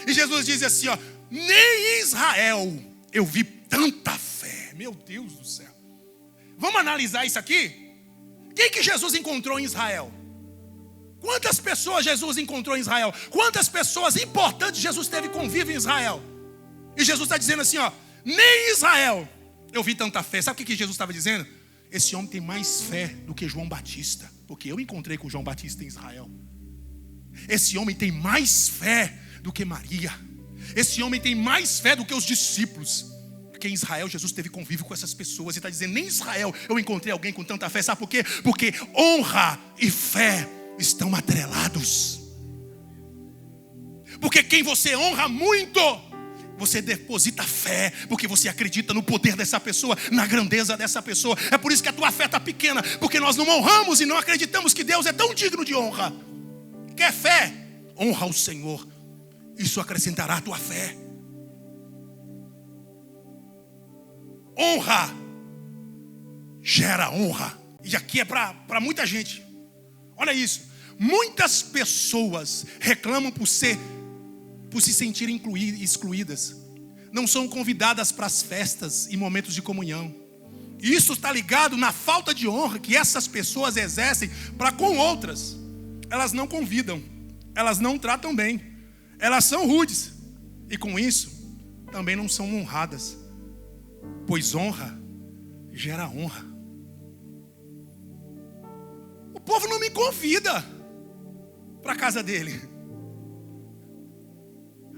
E Jesus diz assim, ó, nem em Israel eu vi tanta fé. Meu Deus do céu. Vamos analisar isso aqui? Quem que Jesus encontrou em Israel? Quantas pessoas Jesus encontrou em Israel? Quantas pessoas importantes Jesus teve convívio em Israel? E Jesus está dizendo assim, ó, nem em Israel eu vi tanta fé. Sabe o que Jesus estava dizendo? Esse homem tem mais fé do que João Batista, porque eu encontrei com João Batista em Israel. Esse homem tem mais fé do que Maria. Esse homem tem mais fé do que os discípulos. Porque em Israel Jesus teve convívio com essas pessoas. E está dizendo, nem em Israel eu encontrei alguém com tanta fé. Sabe por quê? Porque honra e fé estão atrelados. Porque quem você honra muito, você deposita fé. Porque você acredita no poder dessa pessoa, na grandeza dessa pessoa. É por isso que a tua fé está pequena. Porque nós não honramos e não acreditamos que Deus é tão digno de honra. Quer fé? Honra o Senhor. Isso acrescentará a tua fé. Honra gera honra. E aqui é para muita gente. Olha isso. Muitas pessoas reclamam por se sentirem excluídas. Não são convidadas para as festas e momentos de comunhão. E isso está ligado na falta de honra que essas pessoas exercem para com outras. Elas não convidam. Elas não tratam bem. Elas são rudes. E com isso também não são honradas. Pois honra gera honra. O povo não me convida para a casa dele.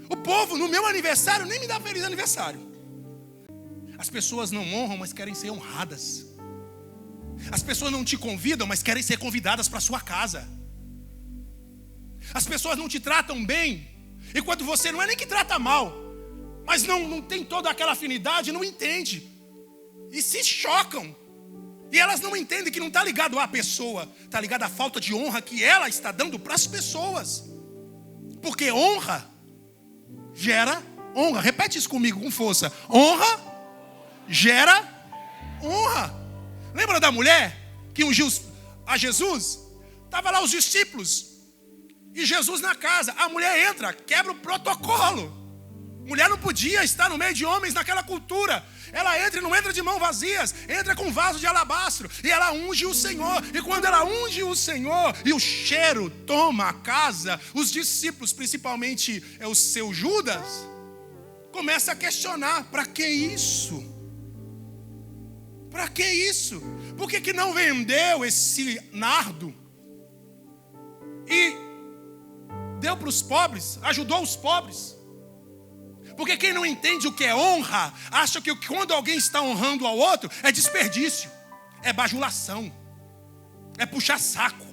O povo no meu aniversário nem me dá feliz aniversário. As pessoas não honram, mas querem ser honradas. As pessoas não te convidam, mas querem ser convidadas para a sua casa. As pessoas não te tratam bem, enquanto você não é nem que trata mal, mas não tem toda aquela afinidade, não entende. E se chocam. E elas não entendem que não está ligado à pessoa, está ligado à falta de honra que ela está dando para as pessoas. Porque honra gera honra. Repete isso comigo com força. Honra gera honra. Lembra da mulher que ungiu a Jesus? Estava lá os discípulos e Jesus na casa. A mulher entra, quebra o protocolo. Mulher não podia estar no meio de homens naquela cultura. Ela entra e não entra de mãos vazias, entra com um vaso de alabastro. E ela unge o Senhor. E quando ela unge o Senhor e o cheiro toma a casa, os discípulos, principalmente o seu Judas, começa a questionar: para que isso? Para que isso? Por que não vendeu esse nardo e deu para os pobres, ajudou os pobres? Porque quem não entende o que é honra, acha que quando alguém está honrando ao outro, é desperdício, é bajulação, é puxar saco.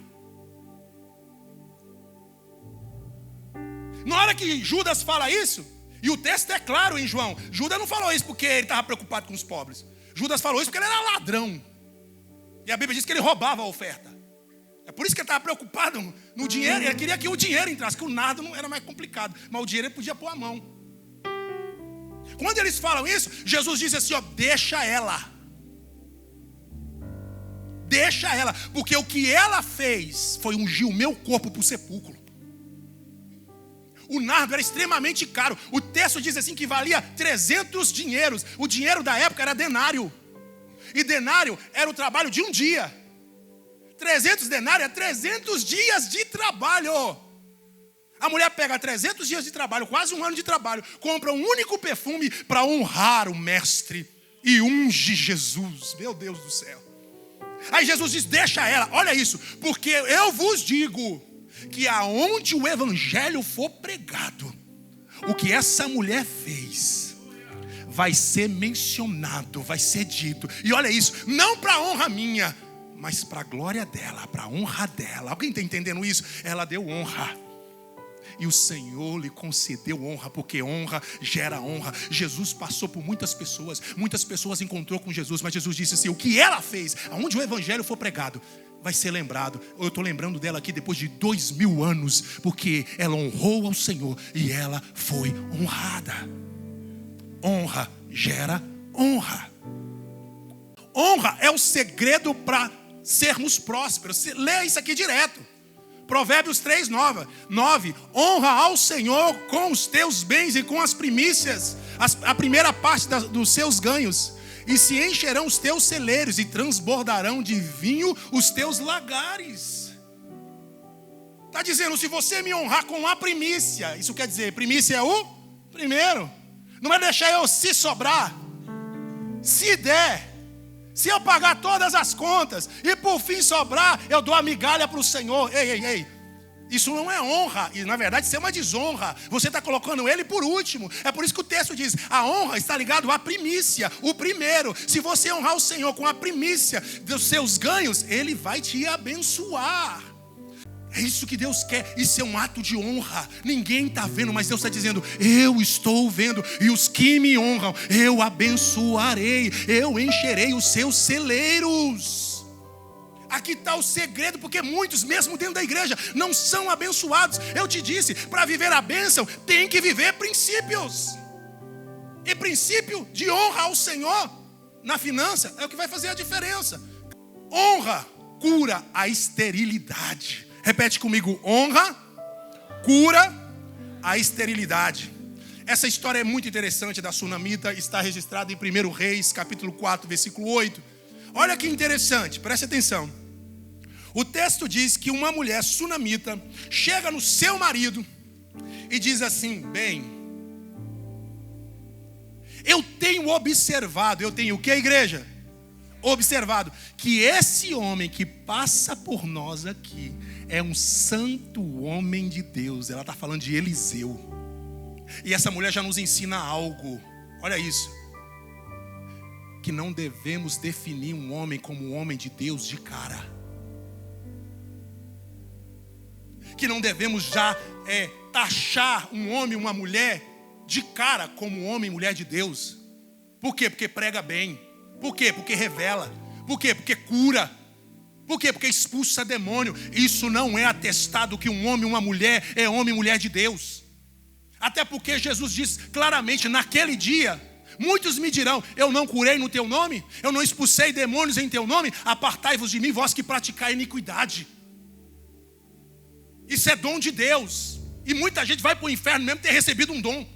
Na hora que Judas fala isso, e o texto é claro em João, Judas não falou isso porque ele estava preocupado com os pobres. Judas falou isso porque ele era ladrão. E a Bíblia diz que ele roubava a oferta. É por isso que ele estava preocupado no dinheiro. Ele queria que o dinheiro entrasse, que o nada não era mais complicado. Mas o dinheiro ele podia pôr a mão. Quando eles falam isso, Jesus diz assim, ó, deixa ela. Deixa ela. Porque o que ela fez foi ungir o meu corpo para o sepulcro. O nardo era extremamente caro. O texto diz assim que valia 300 dinheiros. O dinheiro da época era denário. E denário era o trabalho de um dia. 300 denários é 300 dias de trabalho. A mulher pega 300 dias de trabalho, quase um ano de trabalho, compra um único perfume para honrar o mestre e unge Jesus. Meu Deus do céu. Aí Jesus diz, deixa ela, olha isso, porque eu vos digo que aonde o evangelho for pregado, o que essa mulher fez vai ser mencionado, vai ser dito. E olha isso, não para honra minha, mas para a glória dela, para a honra dela. Alguém está entendendo isso? Ela deu honra. E o Senhor lhe concedeu honra, porque honra gera honra. Jesus passou por muitas pessoas encontrou com Jesus, mas Jesus disse assim, o que ela fez, aonde o evangelho for pregado, vai ser lembrado. Eu estou lembrando dela aqui depois de 2000 anos, porque ela honrou ao Senhor e ela foi honrada. Honra gera honra. Honra é o segredo para sermos prósperos. Lê isso aqui direto. Provérbios 3:9. Honra ao Senhor com os teus bens e com as primícias, a primeira parte dos seus ganhos. E se encherão os teus celeiros e transbordarão de vinho os teus lagares. Está dizendo, se você me honrar com a primícia, isso quer dizer, primícia é o primeiro. Não vai deixar eu se sobrar. Se der. Se eu pagar todas as contas e por fim sobrar, eu dou a migalha para o Senhor. Ei. Isso não é honra. E na verdade isso é uma desonra. Você está colocando ele por último. É por isso que o texto diz, a honra está ligada à primícia, o primeiro. Se você honrar o Senhor com a primícia dos seus ganhos, ele vai te abençoar. É isso que Deus quer, isso é um ato de honra. Ninguém está vendo, mas Deus está dizendo, eu estou vendo, e os que me honram, eu abençoarei, eu encherei os seus celeiros. Aqui está o segredo, porque muitos, mesmo dentro da igreja, não são abençoados. Eu te disse, para viver a bênção, tem que viver princípios. E princípio de honra ao Senhor na finança é o que vai fazer a diferença. Honra cura a esterilidade. Repete comigo, honra cura a esterilidade. Essa história é muito interessante da sunamita, está registrada em 1 Reis, capítulo 4, versículo 8. Olha que interessante, preste atenção. O texto diz que uma mulher sunamita chega no seu marido e diz assim, bem, eu tenho observado, eu tenho o que, igreja? Observado, que esse homem que passa por nós aqui é um santo homem de Deus. Ela está falando de Eliseu. E essa mulher já nos ensina algo. Olha isso. Que não devemos definir um homem como um homem de Deus de cara. Que não devemos já taxar um homem, uma mulher de cara como homem e mulher de Deus. Por quê? Porque prega bem. Por quê? Porque revela. Por quê? Porque cura. Por quê? Porque expulsa demônio. Isso não é atestado que um homem e uma mulher é homem e mulher de Deus. Até porque Jesus diz claramente, naquele dia, muitos me dirão, eu não curei no teu nome, eu não expulsei demônios em teu nome, apartai-vos de mim, vós que praticai iniquidade. Isso é dom de Deus. E muita gente vai para o inferno mesmo ter recebido um dom.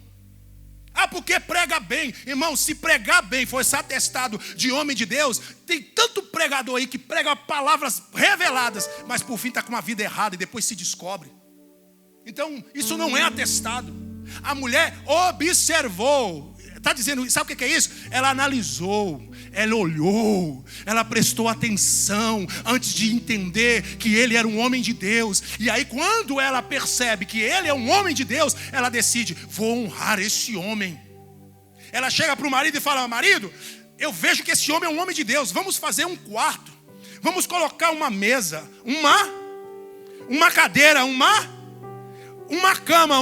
Ah, porque prega bem. Irmão, se pregar bem fosse atestado de homem de Deus, tem tanto pregador aí que prega palavras reveladas, mas por fim está com uma vida errada e depois se descobre. Então, isso não é atestado. A mulher observou. Está dizendo, sabe o que é isso? Ela analisou, ela olhou, ela prestou atenção antes de entender que ele era um homem de Deus. E aí quando ela percebe que ele é um homem de Deus, ela decide, vou honrar esse homem. Ela chega para o marido e fala, marido, eu vejo que esse homem é um homem de Deus, vamos fazer um quarto. Vamos colocar uma mesa, uma cadeira, uma cama,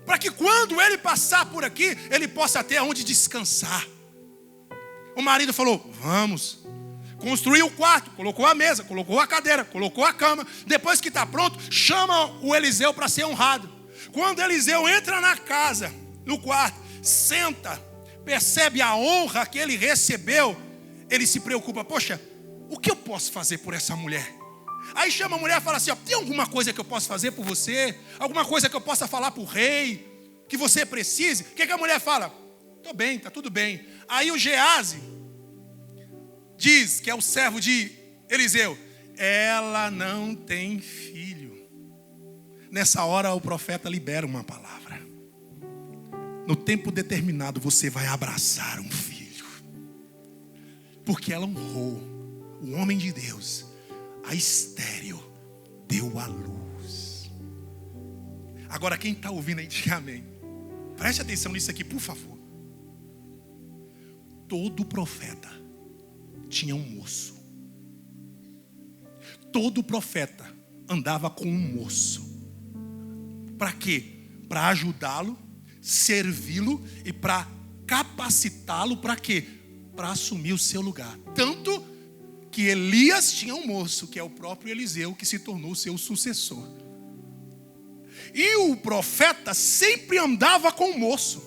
para que quando ele passar por aqui, ele possa ter onde descansar. O marido falou, vamos. Construiu o quarto, colocou a mesa, colocou a cadeira, colocou a cama. Depois que está pronto, chama o Eliseu para ser honrado. Quando Eliseu entra na casa, no quarto, senta, percebe a honra que ele recebeu, ele se preocupa: poxa, o que eu posso fazer por essa mulher? Aí chama a mulher e fala assim: ó, tem alguma coisa que eu possa fazer por você? Alguma coisa que eu possa falar para o rei? Que você precise? O que a mulher fala? Estou bem, está tudo bem. Aí o Geazi diz, que é o servo de Eliseu: ela não tem filho. Nessa hora o profeta libera uma palavra: no tempo determinado você vai abraçar um filho. Porque ela honrou o homem de Deus. A estéril deu à luz. Agora quem está ouvindo aí, diga amém. Preste atenção nisso aqui, por favor. Todo profeta tinha um moço. Todo profeta andava com um moço. Para quê? Para ajudá-lo, servi-lo e para capacitá-lo para quê? Para assumir o seu lugar. Tanto que Elias tinha um moço, que é o próprio Eliseu, que se tornou seu sucessor. E o profeta sempre andava com o moço.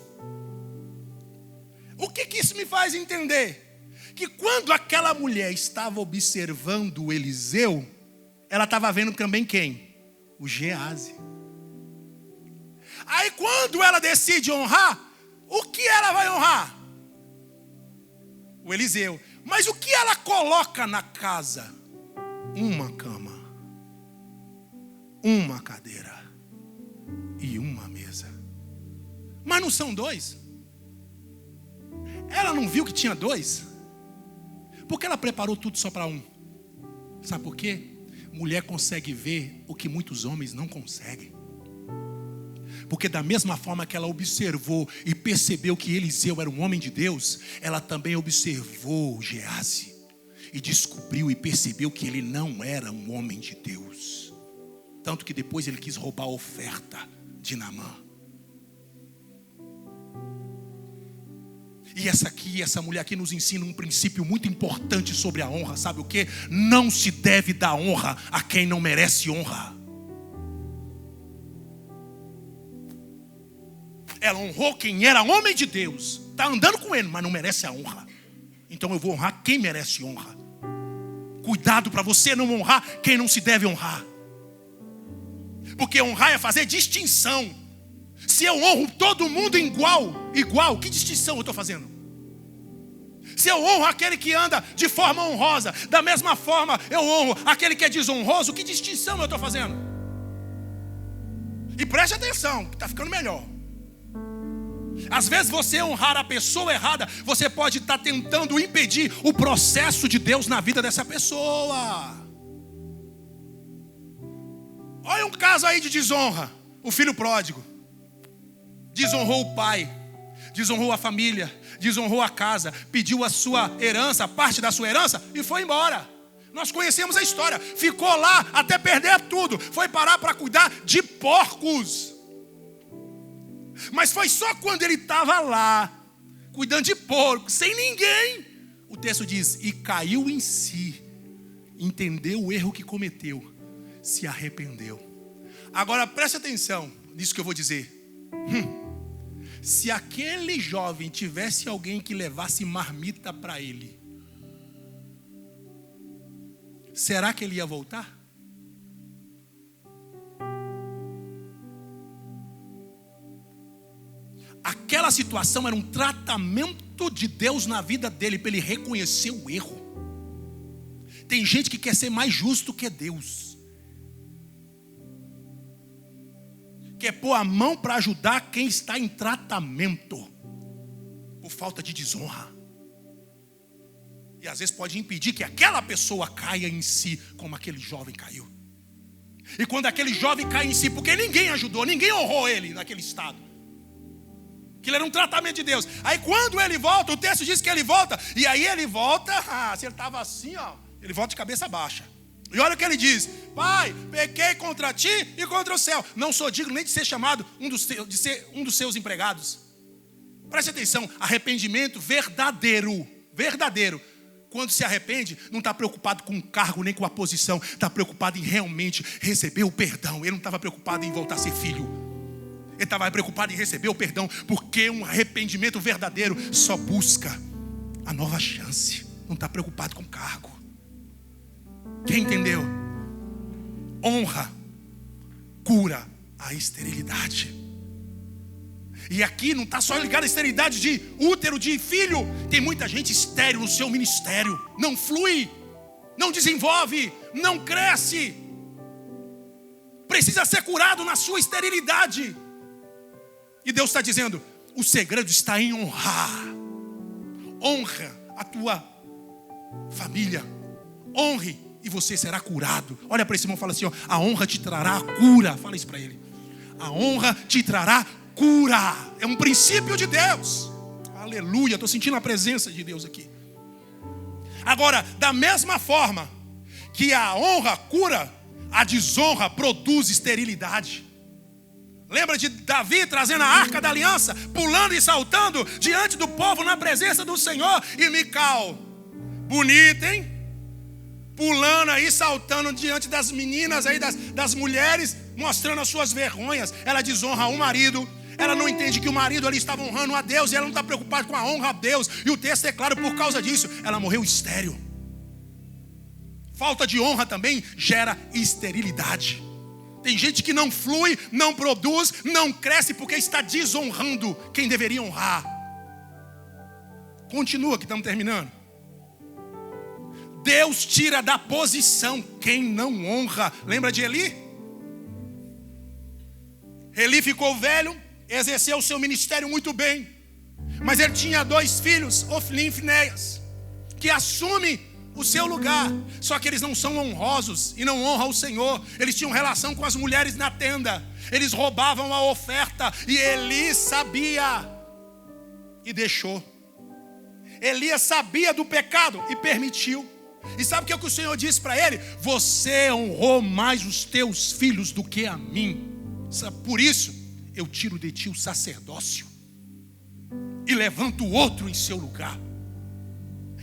O que isso me faz entender? Que quando aquela mulher estava observando o Eliseu, ela estava vendo também quem? O Geazi. Aí quando ela decide honrar, o que ela vai honrar? O Eliseu. Mas o que ela coloca na casa? Uma cama, uma cadeira e uma mesa. Mas não são dois? Ela não viu que tinha dois? Porque ela preparou tudo só para um. Sabe por quê? Mulher consegue ver o que muitos homens não conseguem. Porque da mesma forma que ela observou e percebeu que Eliseu era um homem de Deus, ela também observou Geazi e descobriu e percebeu que ele não era um homem de Deus. Tanto que depois ele quis roubar a oferta de Naamã. E essa mulher aqui nos ensina um princípio muito importante sobre a honra. Sabe o quê? Não se deve dar honra a quem não merece honra. Ela honrou quem era homem de Deus. Está andando com ele, mas não merece a honra. Então eu vou honrar quem merece honra. Cuidado para você não honrar quem não se deve honrar. Porque honrar é fazer distinção. Se eu honro todo mundo igual, que distinção eu estou fazendo? Se eu honro aquele que anda de forma honrosa, da mesma forma eu honro aquele que é desonroso, que distinção eu estou fazendo? E preste atenção, que está ficando melhor. Às vezes você honrar a pessoa errada, você pode estar tentando impedir o processo de Deus na vida dessa pessoa. Olha um caso aí de desonra. O filho pródigo desonrou o pai, desonrou a família, desonrou a casa, pediu a sua herança, parte da sua herança e foi embora. Nós conhecemos a história. Ficou lá até perder tudo. Foi parar para cuidar de porcos. Mas foi só quando ele estava lá, cuidando de porcos, sem ninguém. O texto diz: e caiu em si, entendeu o erro que cometeu, se arrependeu. Agora preste atenção nisso que eu vou dizer. Se aquele jovem tivesse alguém que levasse marmita para ele, será que ele ia voltar? Aquela situação era um tratamento de Deus na vida dele, para ele reconhecer o erro. Tem gente que quer ser mais justo que Deus, quer pôr a mão para ajudar quem está em tratamento por falta de desonra. E às vezes pode impedir que aquela pessoa caia em si, como aquele jovem caiu. E quando aquele jovem cai em si, porque ninguém ajudou, ninguém honrou ele naquele estado, que ele era um tratamento de Deus. Aí quando ele volta, o texto diz que ele volta. E aí ele volta, se ele estava assim, ele volta de cabeça baixa. E olha o que ele diz: pai, pequei contra ti e contra o céu. Não sou digno nem de ser chamado de ser um dos seus empregados. Preste atenção, arrependimento verdadeiro quando se arrepende, não está preocupado com o cargo nem com a posição, está preocupado em realmente receber o perdão. Ele não estava preocupado em voltar a ser filho. Ele estava preocupado em receber o perdão, porque um arrependimento verdadeiro só busca a nova chance. Não está preocupado com o cargo. Quem entendeu? Honra cura a esterilidade. E aqui não está só ligado à esterilidade de útero, de filho. Tem muita gente estéril no seu ministério. Não flui, não desenvolve, não cresce. Precisa ser curado na sua esterilidade. E Deus está dizendo, o segredo está em honrar. Honra a tua família. Honre e você será curado. Olha para esse irmão e fala assim, ó, a honra te trará a cura. Fala isso para ele. A honra te trará cura. É um princípio de Deus. Aleluia, estou sentindo a presença de Deus aqui. Agora, da mesma forma que a honra cura, a desonra produz esterilidade. Lembra de Davi trazendo a arca da aliança, pulando e saltando diante do povo na presença do Senhor? E Mical, bonita, hein? Pulando aí, saltando diante das meninas aí, das mulheres, mostrando as suas vergonhas. Ela desonra o marido. Ela não entende que o marido ali estava honrando a Deus, e ela não está preocupada com a honra a Deus. E o texto é claro, por causa disso, ela morreu estéril. Falta de honra também gera esterilidade. Tem gente que não flui, não produz, não cresce porque está desonrando quem deveria honrar. Continua que estamos terminando. Deus tira da posição quem não honra. Lembra de Eli? Eli ficou velho, exerceu o seu ministério muito bem, mas ele tinha 2 filhos, Ofni e Finéias, que assumem o seu lugar. Só que eles não são honrosos e não honram o Senhor. Eles tinham relação com as mulheres na tenda. Eles roubavam a oferta e Eli sabia e deixou. Elias sabia do pecado e permitiu. E sabe o que o Senhor disse para ele? Você honrou mais os teus filhos do que a mim. Por isso eu tiro de ti o sacerdócio e levanto outro em seu lugar.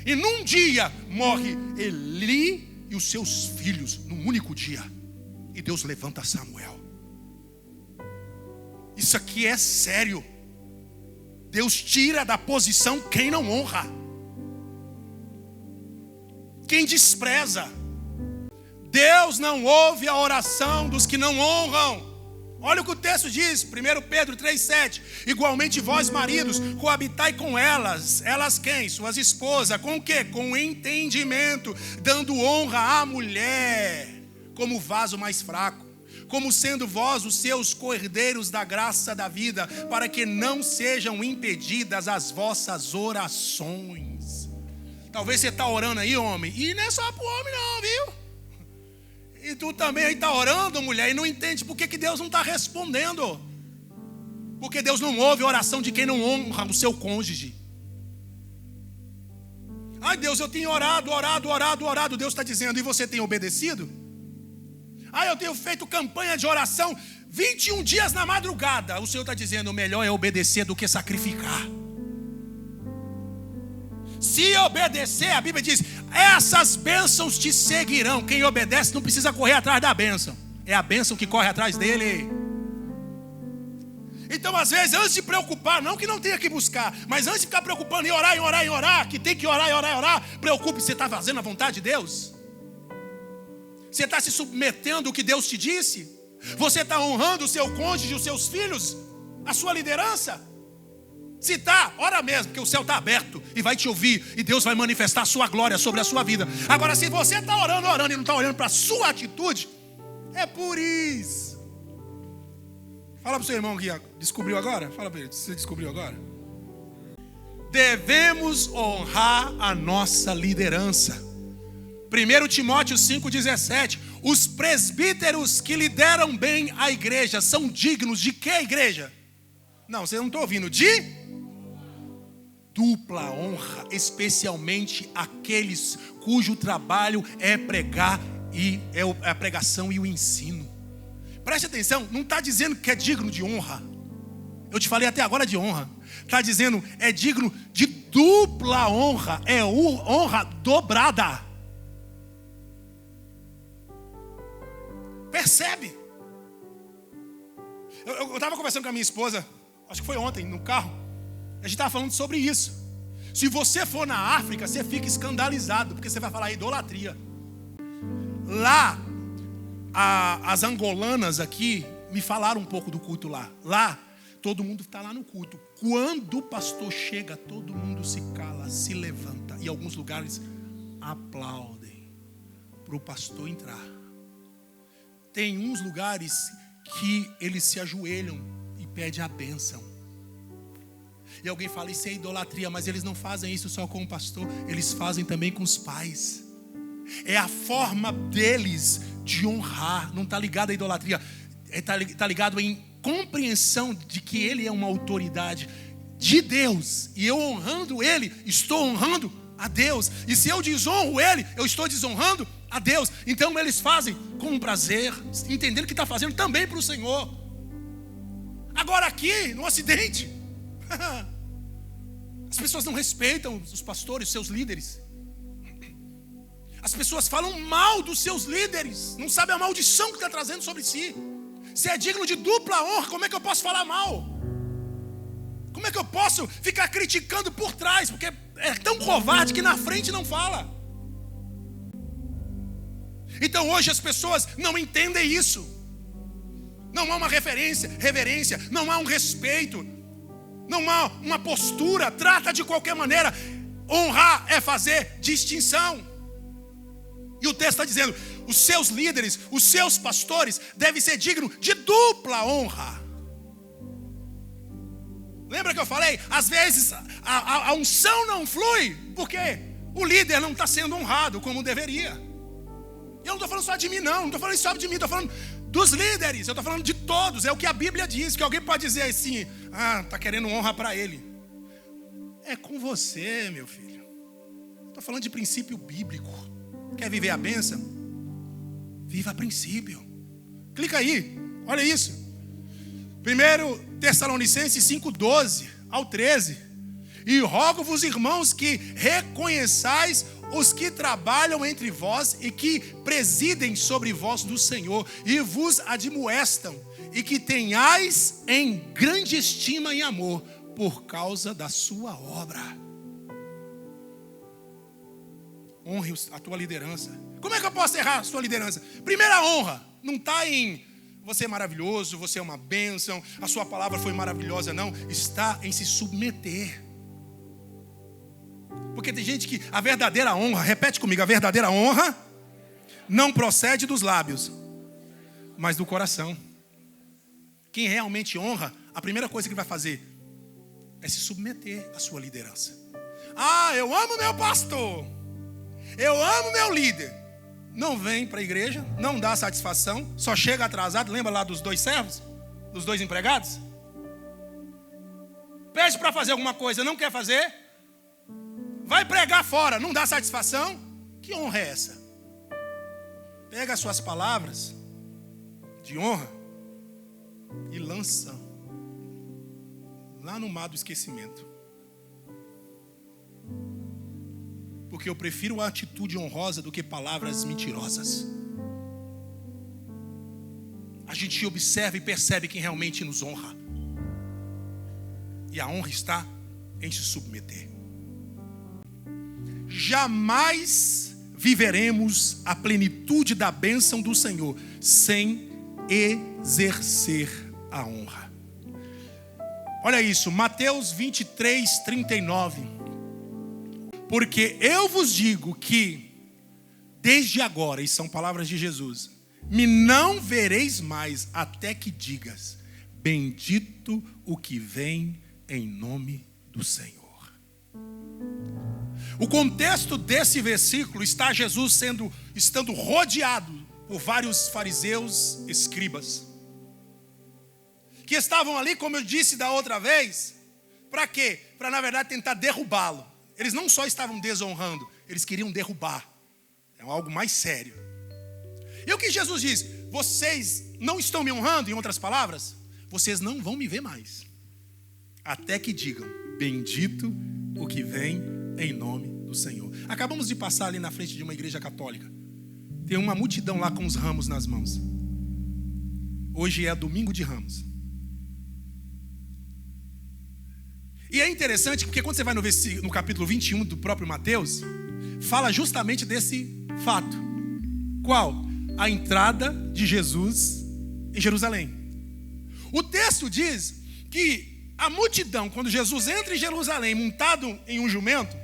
E num dia morre Eli e os seus filhos, num único dia. E Deus levanta Samuel. Isso aqui é sério. Deus tira da posição quem não honra, quem despreza. Deus não ouve a oração dos que não honram. Olha o que o texto diz, 1 Pedro 3,7. Igualmente vós, maridos, coabitai com elas. Elas quem? Suas esposas. Com o quê? Com entendimento, dando honra à mulher, como vaso mais fraco, como sendo vós os seus cordeiros da graça da vida, para que não sejam impedidas as vossas orações. Talvez você está orando aí, homem, e não é só para o homem não, viu? E tu também aí está orando, mulher, e não entende por que Deus não está respondendo. Porque Deus não ouve a oração de quem não honra o seu cônjuge. Ai Deus, eu tenho orado. Deus está dizendo, e você tem obedecido? Ai, eu tenho feito campanha de oração 21 dias na madrugada. O Senhor está dizendo, o melhor é obedecer do que sacrificar. Se obedecer, a Bíblia diz, essas bênçãos te seguirão. Quem obedece não precisa correr atrás da bênção, é a bênção que corre atrás dele. Então às vezes, antes de preocupar, não que não tenha que buscar, mas antes de ficar preocupando em orar, que tem que orar, preocupe, você está fazendo a vontade de Deus? Você está se submetendo ao que Deus te disse? Você está honrando o seu cônjuge, os seus filhos, a sua liderança? Se está, ora mesmo, porque o céu está aberto e vai te ouvir, e Deus vai manifestar a sua glória sobre a sua vida. Agora, se você está orando e não está olhando para a sua atitude, é por isso. Fala para o seu irmão que descobriu agora. Fala para ele, você descobriu agora. Devemos honrar a nossa liderança. 1 Timóteo 5,17. Os presbíteros que lideram bem a igreja são dignos de que igreja? Não, você não está ouvindo. De dupla honra, especialmente aqueles cujo trabalho é pregar e é a pregação e o ensino. Preste atenção, não está dizendo que é digno de honra. Eu te falei até agora de honra. Está dizendo é digno de dupla honra é honra dobrada. Percebe? Eu estava conversando com a minha esposa, acho que foi ontem, no carro. A gente estava falando sobre isso. Se você for na África, você fica escandalizado, porque você vai falar idolatria. Lá, as angolanas aqui me falaram um pouco do culto lá. Lá, todo mundo está lá no culto. Quando o pastor chega, todo mundo se cala, se levanta. E alguns lugares aplaudem para o pastor entrar. Tem uns lugares que eles se ajoelham e pedem a bênção. E alguém fala, isso é idolatria, mas eles não fazem isso só com o pastor, eles fazem também com os pais. É a forma deles de honrar, não está ligado à idolatria, está ligado em compreensão de que ele é uma autoridade de Deus. E eu honrando ele, estou honrando a Deus. E se eu desonro ele, eu estou desonrando a Deus. Então eles fazem com prazer, entendendo que está fazendo também para o Senhor. Agora aqui, no Ocidente, as pessoas não respeitam os pastores, seus líderes. As pessoas falam mal dos seus líderes, não sabem a maldição que está trazendo sobre si. Se é digno de dupla honra, como é que eu posso falar mal? Como é que eu posso ficar criticando por trás? Porque é tão covarde que na frente não fala. Então hoje as pessoas não entendem isso. Não há uma reverência, não há um respeito, não há uma postura, trata de qualquer maneira. Honrar é fazer distinção. E o texto está dizendo, os seus líderes, os seus pastores devem ser dignos de dupla honra. Lembra que eu falei? Às vezes a unção não flui, porque o líder não está sendo honrado como deveria. Eu não estou falando só de mim não estou falando só de mim, estou falando dos líderes, eu estou falando de todos. É o que a Bíblia diz, que alguém pode dizer assim, está querendo honra para ele. É com você, meu filho. Estou falando de princípio bíblico. Quer viver a bênção? Viva a princípio. Clica aí, olha isso. 1 Tessalonicenses 5:12 ao 13. E rogo-vos, irmãos, que reconheçais os que trabalham entre vós e que presidem sobre vós no Senhor e vos admoestam, e que tenhais em grande estima e amor por causa da sua obra. Honre a tua liderança. Como é que eu posso errar a sua liderança? Primeira honra, não está em você é maravilhoso, você é uma bênção, a sua palavra foi maravilhosa, não. Está em se submeter. Porque tem gente que a verdadeira honra, repete comigo, a verdadeira honra não procede dos lábios, mas do coração. Quem realmente honra, a primeira coisa que vai fazer é se submeter à sua liderança. Eu amo meu pastor, eu amo meu líder. Não vem para a igreja, não dá satisfação, só chega atrasado. Lembra lá dos 2 servos? Dos 2 empregados? Pede para fazer alguma coisa, não quer fazer. Vai pregar fora, não dá satisfação. Que honra é essa? Pega as suas palavras de honra e lança lá no mar do esquecimento. Porque eu prefiro a atitude honrosa do que palavras mentirosas. A gente observa e percebe quem realmente nos honra. E a honra está em se submeter. Jamais viveremos a plenitude da bênção do Senhor sem exercer a honra. Olha isso, Mateus 23:39. Porque eu vos digo que desde agora, e são palavras de Jesus, me não vereis mais até que digas, bendito o que vem em nome do Senhor. O contexto desse versículo está Jesus estando rodeado por vários fariseus escribas, que estavam ali, como eu disse da outra vez, para quê? Para na verdade tentar derrubá-lo. Eles não só estavam desonrando, eles queriam derrubar. É algo mais sério. E o que Jesus diz? Vocês não estão me honrando, em outras palavras, vocês não vão me ver mais, até que digam, bendito o que vem em nome do Senhor. Acabamos de passar ali na frente de uma igreja católica. Tem uma multidão lá com os ramos nas mãos. Hoje é domingo de Ramos. E é interessante porque quando você vai no capítulo 21 do próprio Mateus, fala justamente desse fato. Qual? A entrada de Jesus em Jerusalém. O texto diz que a multidão, quando Jesus entra em Jerusalém montado em um jumento,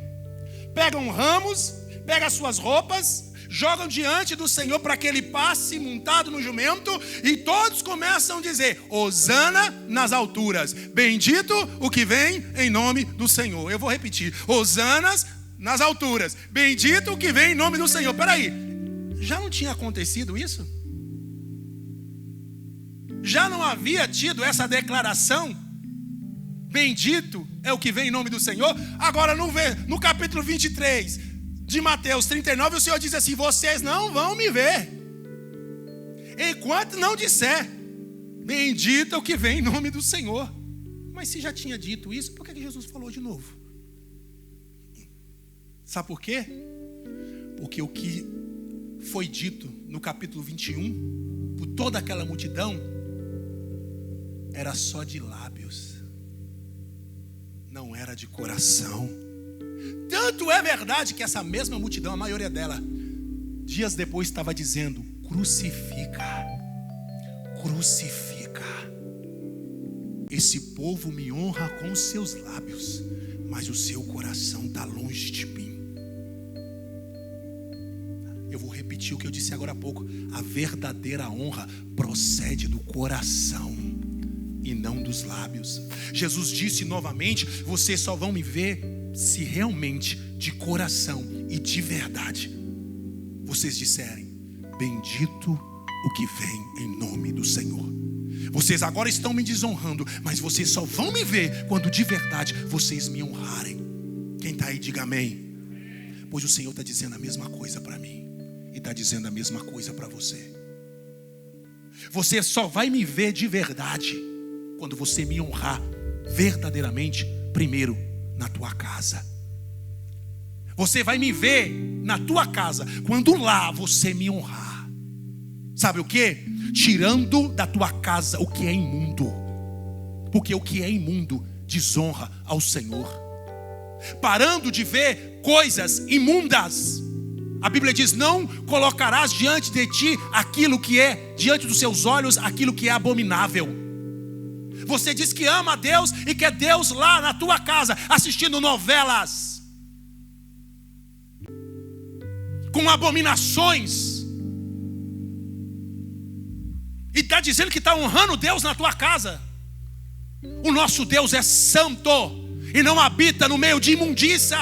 pegam ramos, pegam as suas roupas, jogam diante do Senhor para que ele passe montado no jumento, e todos começam a dizer: Hosana nas alturas, bendito o que vem em nome do Senhor. Eu vou repetir: Hosanas nas alturas, bendito o que vem em nome do Senhor. Peraí, já não tinha acontecido isso? Já não havia tido essa declaração? Bendito é o que vem em nome do Senhor. Agora no capítulo 23 de Mateus 39, o Senhor diz assim: vocês não vão me ver enquanto não disser bendito é o que vem em nome do Senhor. Mas se já tinha dito isso, por que Jesus falou de novo? Sabe por quê? Porque o que foi dito no capítulo 21 por toda aquela multidão era só de lábios, não era de coração. Tanto é verdade que essa mesma multidão, a maioria dela, dias depois estava dizendo: crucifica, crucifica. Esse povo me honra com os seus lábios, mas o seu coração está longe de mim. Eu vou repetir o que eu disse agora há pouco: a verdadeira honra procede do coração e não dos lábios. Jesus disse novamente: vocês só vão me ver se realmente de coração e de verdade vocês disserem bendito o que vem em nome do Senhor. Vocês agora estão me desonrando, mas vocês só vão me ver quando de verdade vocês me honrarem. Quem está aí, diga amém. Pois o Senhor está dizendo a mesma coisa para mim e está dizendo a mesma coisa para você. Você só vai me ver de verdade quando você me honrar verdadeiramente, primeiro na tua casa. Você vai me ver na tua casa quando lá você me honrar. Sabe o que? Tirando da tua casa o que é imundo, porque o que é imundo desonra ao Senhor. Parando de ver coisas imundas. A Bíblia diz: não colocarás diante de ti aquilo que é, diante dos seus olhos, aquilo que é abominável. Você diz que ama a Deus e quer Deus lá na tua casa, assistindo novelas com abominações, e está dizendo que está honrando Deus na tua casa. O nosso Deus é santo e não habita no meio de imundícia.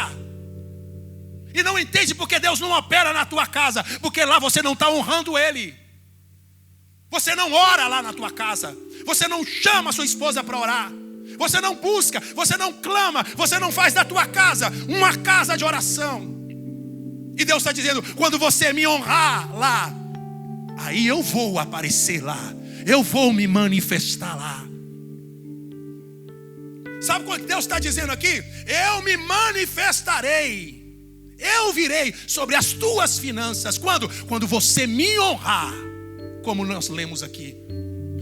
E não entende porque Deus não opera na tua casa, porque lá você não está honrando Ele. Você não ora lá na tua casa, você não chama a sua esposa para orar, você não busca, você não clama, você não faz da tua casa uma casa de oração. E Deus está dizendo: quando você me honrar lá, aí eu vou aparecer lá, eu vou me manifestar lá. Sabe o que Deus está dizendo aqui? Eu me manifestarei, eu virei sobre as tuas finanças. Quando você me honrar, como nós lemos aqui,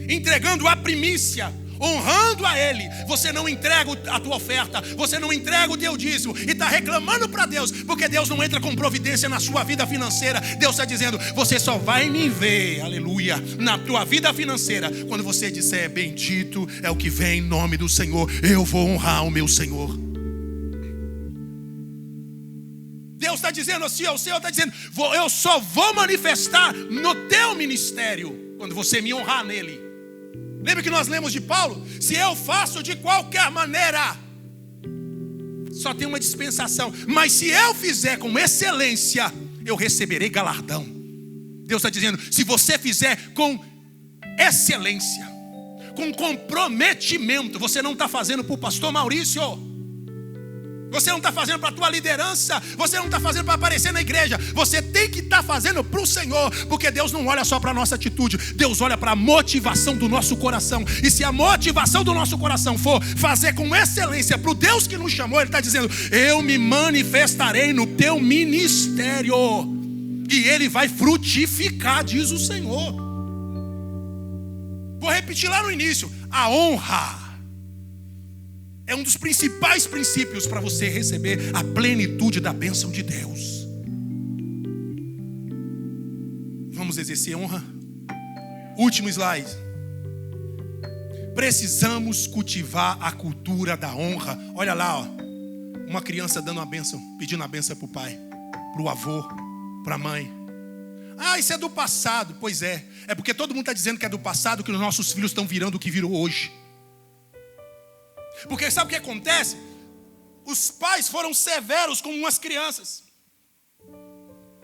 entregando a primícia, honrando a Ele. Você não entrega a tua oferta, você não entrega o teu dízimo e está reclamando para Deus, porque Deus não entra com providência na sua vida financeira. Deus está dizendo: você só vai me ver, aleluia, na tua vida financeira quando você disser bendito é o que vem em nome do Senhor. Eu vou honrar o meu Senhor. Deus está dizendo assim: o Senhor está dizendo: eu só vou manifestar no teu ministério quando você me honrar nele. Lembra que nós lemos de Paulo? Se eu faço de qualquer maneira, só tem uma dispensação, mas se eu fizer com excelência, eu receberei galardão. Deus está dizendo: se você fizer com excelência, com comprometimento, você não está fazendo para o pastor Maurício, Você não está fazendo para a tua liderança. Você não está fazendo para aparecer na igreja. Você tem que estar fazendo para o Senhor. Porque Deus não olha só para a nossa atitude. Deus olha para a motivação do nosso coração. E se a motivação do nosso coração for fazer com excelência para o Deus que nos chamou, Ele está dizendo: eu me manifestarei no teu ministério. E ele vai frutificar, diz o Senhor. Vou repetir lá no início. A honra é um dos principais princípios para você receber a plenitude da bênção de Deus. Vamos exercer honra? Último slide. Precisamos cultivar a cultura da honra. Olha lá, ó, uma criança dando uma bênção, pedindo a bênção para o pai, para o avô, para a mãe. Ah, isso é do passado. Pois é. É porque todo mundo está dizendo que é do passado que os nossos filhos estão virando o que virou hoje. Porque sabe o que acontece? Os pais foram severos com umas crianças.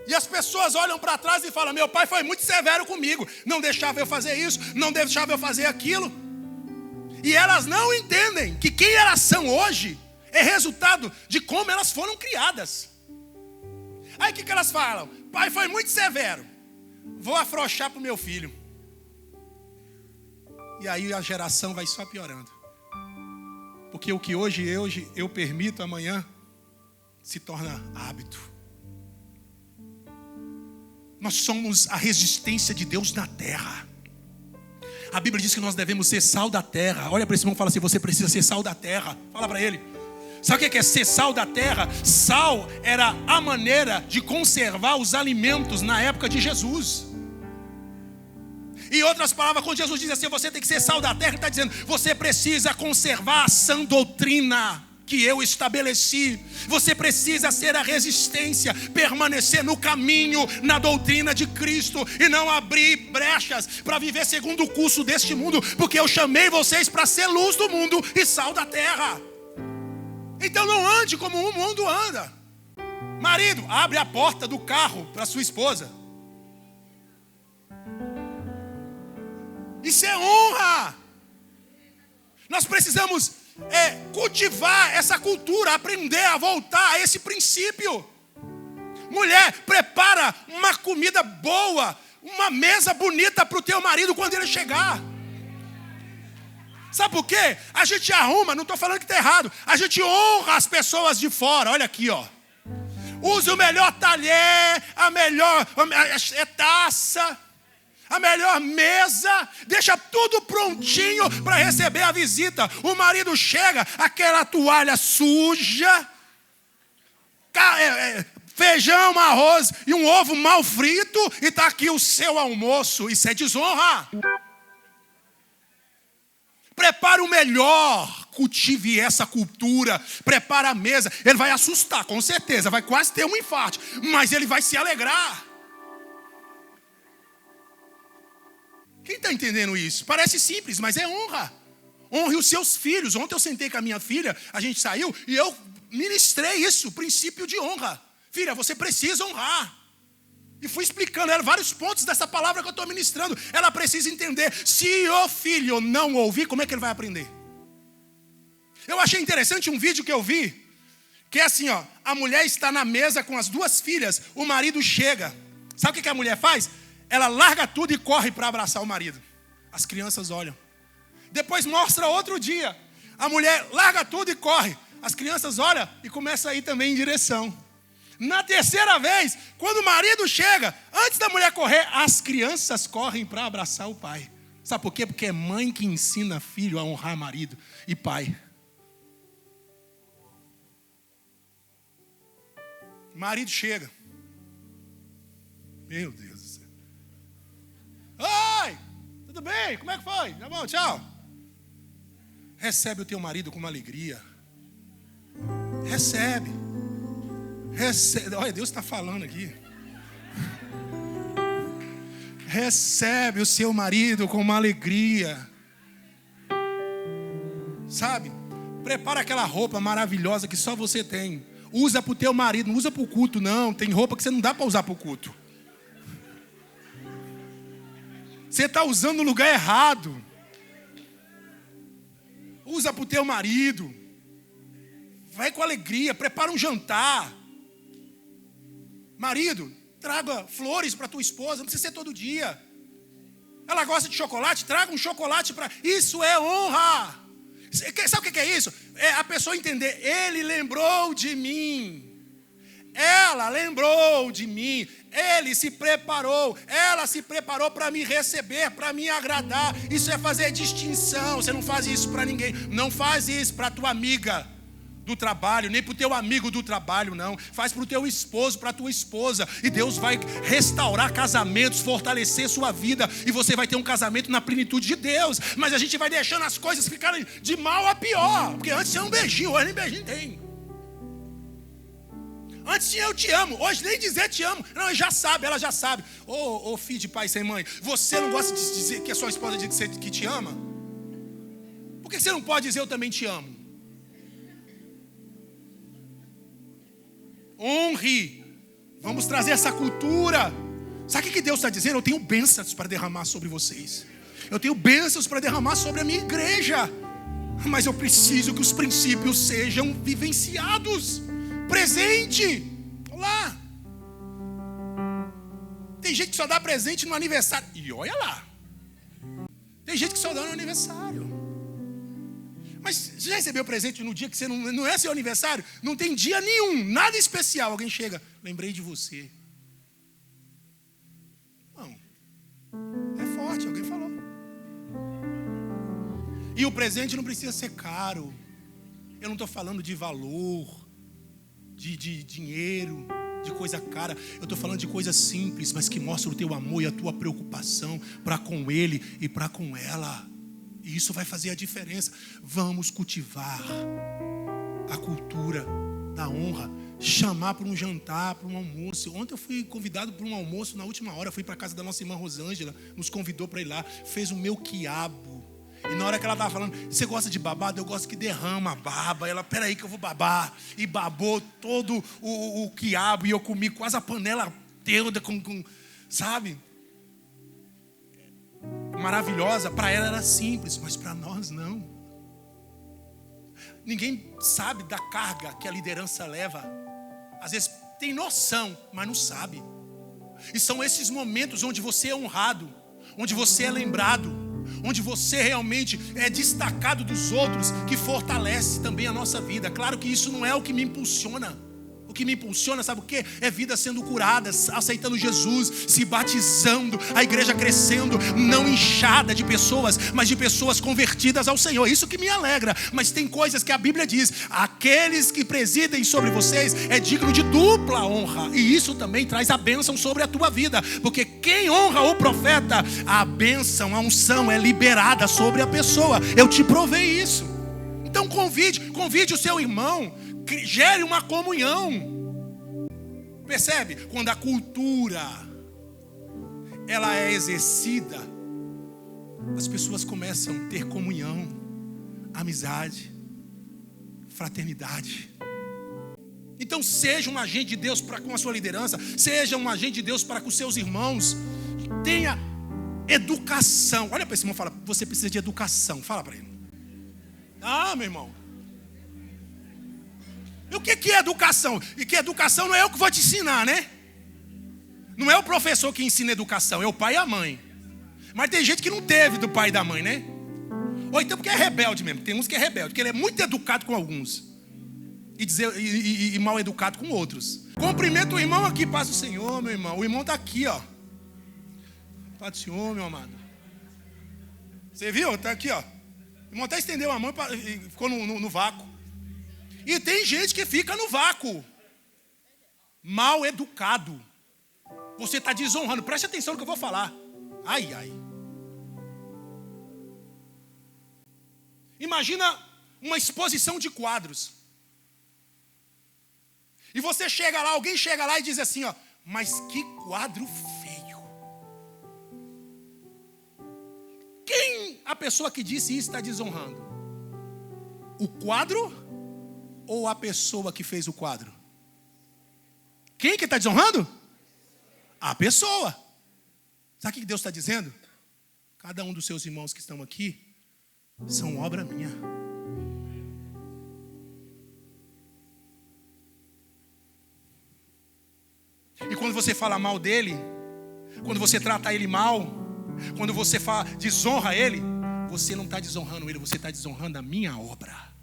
E as pessoas olham para trás e falam: meu pai foi muito severo comigo. Não deixava eu fazer isso, não deixava eu fazer aquilo. E elas não entendem que quem elas são hoje é resultado de como elas foram criadas. Aí o que elas falam? Pai foi muito severo, vou afrouxar para o meu filho. E aí a geração vai só piorando. Porque o que hoje eu permito, amanhã se torna hábito. Nós somos a resistência de Deus na terra. A Bíblia diz que nós devemos ser sal da terra. Olha para esse irmão e fala assim: você precisa ser sal da terra. Fala para ele. Sabe o que é ser sal da terra? Sal era a maneira de conservar os alimentos na época de Jesus. Em outras palavras, quando Jesus diz assim: você tem que ser sal da terra, Ele está dizendo: você precisa conservar a sã doutrina que eu estabeleci. Você precisa ser a resistência, permanecer no caminho, na doutrina de Cristo, e não abrir brechas para viver segundo o curso deste mundo, porque eu chamei vocês para ser luz do mundo e sal da terra. Então não ande como o mundo anda. Marido, abre a porta do carro para sua esposa. Isso é honra. Nós precisamos cultivar essa cultura, aprender a voltar a esse princípio. Mulher, prepara uma comida boa, uma mesa bonita para o teu marido quando ele chegar. Sabe por quê? A gente arruma, não estou falando que está errado, a gente honra as pessoas de fora. Olha aqui, ó. Use o melhor talher, a melhor taça, a melhor mesa, deixa tudo prontinho para receber a visita. O marido chega, aquela toalha suja, feijão, arroz e um ovo mal frito, e está aqui o seu almoço. Isso é desonra. Prepare o melhor, cultive essa cultura, prepara a mesa. Ele vai assustar, com certeza, vai quase ter um infarto, mas ele vai se alegrar. Quem está entendendo isso? Parece simples, mas é honra. Honre os seus filhos. Ontem eu sentei com a minha filha, a gente saiu e eu ministrei isso, o princípio de honra. Filha, você precisa honrar. E fui explicando a ela vários pontos dessa palavra que eu estou ministrando. Ela precisa entender. Se o filho não ouvir, como é que ele vai aprender? Eu achei interessante um vídeo que eu vi, que é assim, ó, a mulher está na mesa com as duas filhas, o marido chega. Sabe o que a mulher faz? Ela larga tudo e corre para abraçar o marido. As crianças olham. Depois mostra outro dia. A mulher larga tudo e corre. As crianças olham e começam a ir também em direção. Na terceira vez, quando o marido chega, antes da mulher correr, as crianças correm para abraçar o pai. Sabe por quê? Porque é mãe que ensina filho a honrar marido e pai. Marido chega. Meu Deus do céu. Oi, tudo bem? Como é que foi? Tá bom, tchau. Recebe o teu marido com uma alegria. Recebe. Olha, Deus está falando aqui. Recebe o seu marido com uma alegria. Sabe? Prepara aquela roupa maravilhosa que só você tem. Usa para o teu marido, não usa para o culto, não. Tem roupa que você não dá para usar para o culto. Você está usando no lugar errado. Usa para o teu marido. vai com alegria, prepara um jantar. Marido, traga flores para tua esposa, não precisa ser todo dia. Ela gosta de chocolate, traga um chocolate para... Isso é honra. Sabe o que é isso? É a pessoa entender, ele lembrou de mim. Ela lembrou de mim, ele se preparou, ela se preparou para me receber, para me agradar. Isso é fazer distinção. Você não faz isso para ninguém. Não faz isso para tua amiga do trabalho, nem para o teu amigo do trabalho, não. Faz para o teu esposo, para a tua esposa. E Deus vai restaurar casamentos, fortalecer sua vida. E você vai ter um casamento na plenitude de Deus. Mas a gente vai deixando as coisas ficarem de mal a pior. Porque antes tinha um beijinho, hoje nem beijinho tem. Antes tinha eu te amo, hoje nem dizer te amo. Não, ela já sabe. Ô filho de pai sem mãe, você não gosta de dizer que a sua esposa diz que te ama? Por que você não pode dizer eu também te amo? Honre. Vamos trazer essa cultura. Sabe o que Deus está dizendo? Eu tenho bênçãos para derramar sobre vocês. Eu tenho bênçãos para derramar sobre a minha igreja. Mas eu preciso que os princípios sejam vivenciados. Presente. Olá. Tem gente que só dá presente no aniversário. E olha lá. Tem gente que só dá no aniversário. Mas você já recebeu presente no dia que você não é seu aniversário? Não tem dia nenhum, nada especial. Alguém chega, lembrei de você. Não. É forte, alguém falou. E o presente não precisa ser caro. Eu não estou falando de valor, de dinheiro, de coisa cara. Eu estou falando de coisas simples, mas que mostram o teu amor e a tua preocupação para com ele e para com ela. E isso vai fazer a diferença. Vamos cultivar a cultura da honra. Chamar para um jantar, para um almoço. Ontem eu fui convidado para um almoço na última hora. Fui para a casa da nossa irmã Rosângela. Nos convidou para ir lá. Fez o meu quiabo. E na hora que ela estava falando, você gosta de babado? Eu gosto que derrama a baba. Ela, peraí que eu vou babar. E babou todo o quiabo. E eu comi quase a panela toda com sabe? Maravilhosa. Para ela era simples, mas para nós não. Ninguém sabe da carga que a liderança leva. Às vezes tem noção, mas não sabe. E são esses momentos onde você é honrado, onde você é lembrado, onde você realmente é destacado dos outros, que fortalece também a nossa vida. Claro que isso não é o que me impulsiona. O que me impulsiona, sabe o quê? É vida sendo curada, aceitando Jesus, se batizando, a igreja crescendo, não inchada de pessoas, mas de pessoas convertidas ao Senhor. Isso que me alegra. Mas tem coisas que a Bíblia diz: aqueles que presidem sobre vocês é digno de dupla honra. E isso também traz a bênção sobre a tua vida, porque quem honra o profeta, a bênção, a unção é liberada sobre a pessoa. Eu te provei isso. Então convide o seu irmão. Gere uma comunhão. Percebe? Quando a cultura ela é exercida, as pessoas começam a ter comunhão, amizade, fraternidade. Então seja um agente de Deus para com a sua liderança, seja um agente de Deus para com os seus irmãos. Tenha educação. Olha para esse irmão e fala: você precisa de educação. Fala para ele. Ah, meu irmão. E o que é educação? E que educação não é eu que vou te ensinar, né? Não é o professor que ensina educação, é o pai e a mãe. Mas tem gente que não teve do pai e da mãe, né? Ou então porque é rebelde mesmo. Tem uns que é rebelde, porque ele é muito educado com alguns e mal educado com outros. Cumprimenta o irmão aqui, paz do Senhor, meu irmão. O irmão está aqui, ó. Paz do Senhor, meu amado. Você viu? Está aqui, ó. O irmão até estendeu a mão e ficou no vácuo. E tem gente que fica no vácuo, mal educado. Você está desonrando. Preste atenção no que eu vou falar. Ai, ai. Imagina uma exposição de quadros. E você chega lá, alguém chega lá e diz assim, ó: mas que quadro feio. Quem a pessoa que disse isso está desonrando? O quadro ou a pessoa que fez o quadro? Quem que está desonrando? A pessoa. Sabe o que Deus está dizendo? Cada um dos seus irmãos que estão aqui são obra minha. Quando você fala mal dele, quando você trata ele mal, quando você desonra ele, você não está desonrando ele, você está desonrando a minha obra.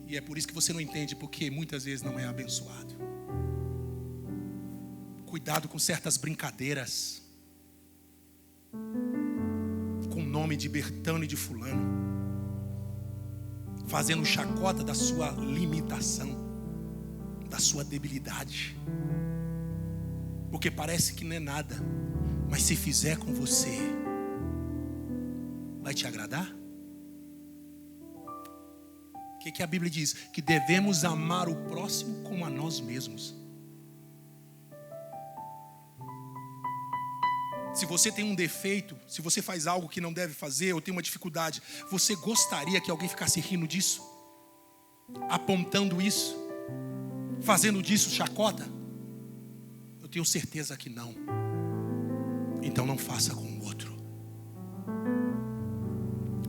E é por isso que você não entende, porque muitas vezes não é abençoado. Cuidado com certas brincadeiras, com o nome de Bertano e de fulano, fazendo chacota da sua limitação, da sua debilidade, porque parece que não é nada, mas se fizer com você, vai te agradar? O que a Bíblia diz? Que devemos amar o próximo como a nós mesmos. Se você tem um defeito, se você faz algo que não deve fazer, ou tem uma dificuldade, você gostaria que alguém ficasse rindo disso? Apontando isso? Fazendo disso chacota? Eu tenho certeza que não. Então não faça com o outro,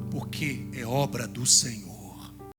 porque é obra do Senhor.